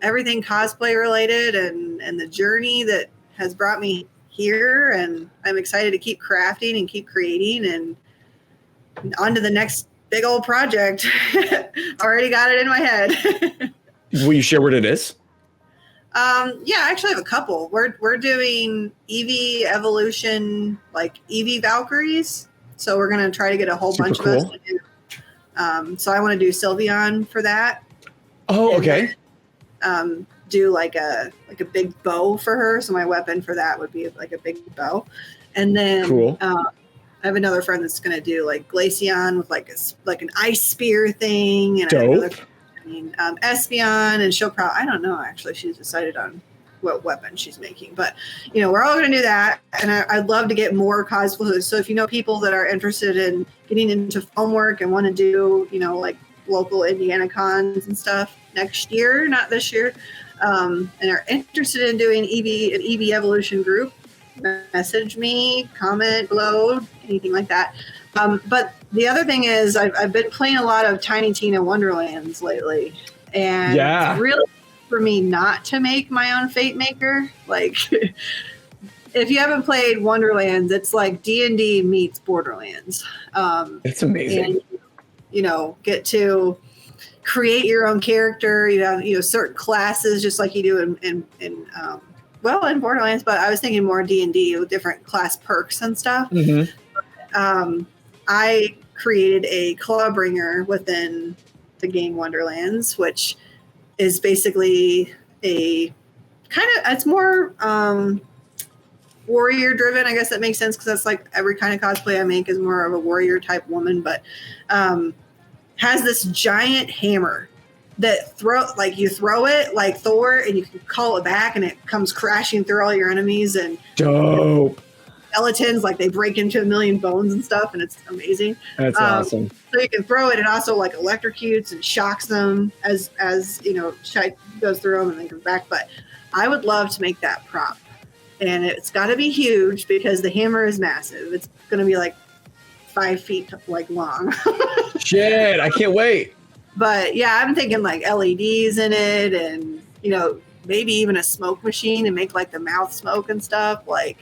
everything cosplay related and the journey that has brought me here, and I'm excited to keep crafting and keep creating and on to the next big old project. Already got it in my head. Will you share what it is? Yeah, I actually have a couple. We're doing EV evolution, like EV Valkyries. So we're gonna try to get a whole bunch of us to do. So I want to do Sylveon for that. Oh, okay. Then, do like a big bow for her. So my weapon for that would be like a big bow. And then cool. I have another friend that's gonna do like Glaceon with like an ice spear thing, and dope. Espeon, and she'll probably, I don't know, actually, she's decided on what weapon she's making, but we're all going to do that, and I'd love to get more cosplayers. So if you know people that are interested in getting into film work and want to do like local Indiana cons and stuff next year, not this year, and are interested in doing an EV evolution group, message me, comment below, anything like that. But the other thing is I've been playing a lot of Tiny Tina Wonderlands lately, and it's really for me not to make my own Fate Maker. Like, if you haven't played Wonderlands, it's like D&D meets Borderlands. It's amazing. And, get to create your own character. You have certain classes just like you do in Borderlands, but I was thinking more D&D with different class perks and stuff. Mm-hmm. I created a Clawbringer within the game Wonderlands, which is basically it's more warrior driven. I guess that makes sense because that's like every kind of cosplay I make is more of a warrior type woman. But has this giant hammer that you throw it like Thor, and you can call it back, and it comes crashing through all your enemies. And dope skeletons, like they break into a million bones and stuff, and it's amazing. That's awesome. So you can throw it, and also like electrocutes and shocks them as shite goes through them and then comes back. But I would love to make that prop, and it's got to be huge because the hammer is massive. It's going to be like 5 feet like long. Shit, I can't wait. But yeah, I'm thinking like LEDs in it, and maybe even a smoke machine and make like the mouth smoke and stuff. Like,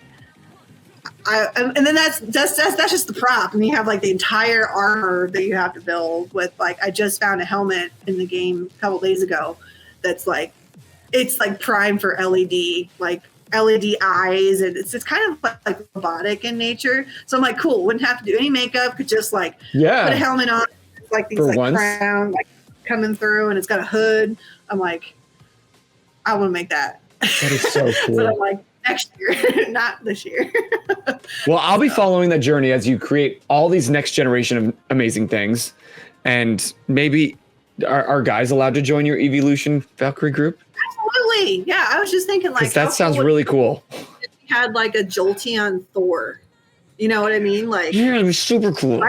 and then that's just the prop, and you have like the entire armor that you have to build with. Like, I just found a helmet in the game a couple days ago that's like, it's like primed for LED, like LED eyes, and it's kind of like robotic in nature. So I'm like, cool, wouldn't have to do any makeup, could just like put a helmet on. Like these like crown like coming through, and it's got a hood. I'm like, I want to make that. That is so cool. But I'm like, next year, not this year. Well, I'll be following that journey as you create all these next generation of amazing things. And maybe are guys allowed to join your Evolution Valkyrie group? Absolutely. Yeah, I was just thinking like that sounds really cool. If we had like a Jolteon Thor. You know what I mean? Like, yeah, it'd be super cool.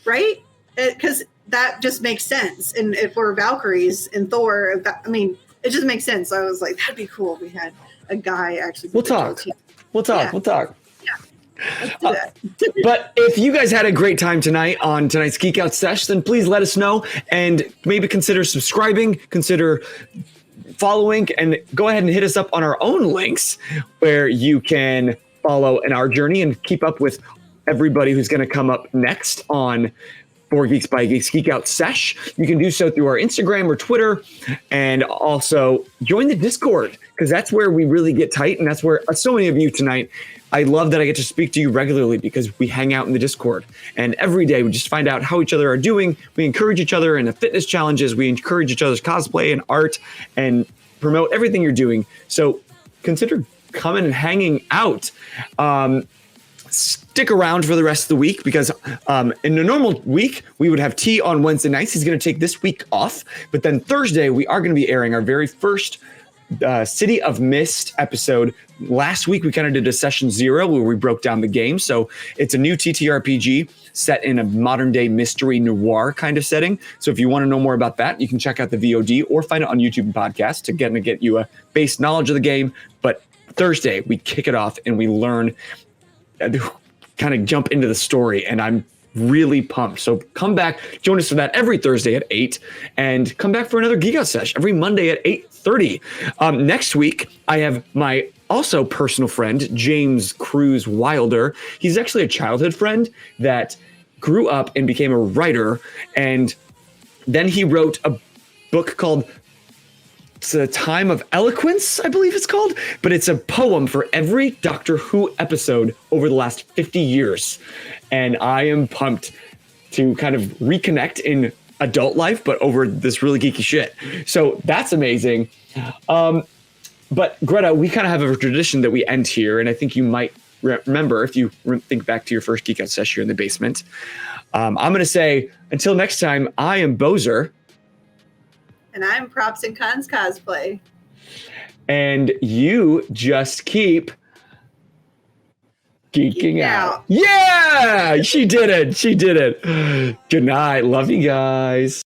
Right? Because that just makes sense. And if we're Valkyries and Thor, I mean, it just makes sense. So I was like, that'd be cool if we had a guy actually. We'll talk. Yeah. Let's do that. But if you guys had a great time tonight on tonight's Geek Out Sesh, then please let us know, and maybe consider subscribing, consider following, and go ahead and hit us up on our own links where you can follow in our journey and keep up with everybody who's going to come up next on Board Geeks by Geeks Geek Out Sesh. You can do so through our Instagram or Twitter, and also join the Discord, because that's where we really get tight, and that's where so many of you tonight, I love that I get to speak to you regularly because we hang out in the Discord, and every day we just find out how each other are doing. We encourage each other in the fitness challenges. We encourage each other's cosplay and art and promote everything you're doing. So consider coming and hanging out. Stick around for the rest of the week, because in a normal week, we would have tea on Wednesday nights. He's going to take this week off. But then Thursday, we are going to be airing our very first City of Mist episode. Last week, we kind of did a session 0 where we broke down the game. So it's a new TTRPG set in a modern day mystery noir kind of setting. So if you want to know more about that, you can check out the VOD or find it on YouTube and podcast to get you a base knowledge of the game. But Thursday, we kick it off and we learn, kind of jump into the story, and I'm really pumped. So come back, join us for that every Thursday at 8, and come back for another Geek Out Sesh every Monday at 8:30. Next week, I have my also personal friend, James Cruz Wilder. He's actually a childhood friend that grew up and became a writer, and then he wrote a book called It's a Time of Eloquence, I believe it's called, but it's a poem for every Doctor Who episode over the last 50 years. And I am pumped to kind of reconnect in adult life, but over this really geeky shit. So that's amazing. But Greta, we kind of have a tradition that we end here, and I think you might remember if you think back to your first Geek Out Sesh here in the basement. I'm going to say, until next time, I am Boser. And I'm Props and Cons Cosplay. And you just keep geeking out. Yeah, she did it. Good night. Love you guys.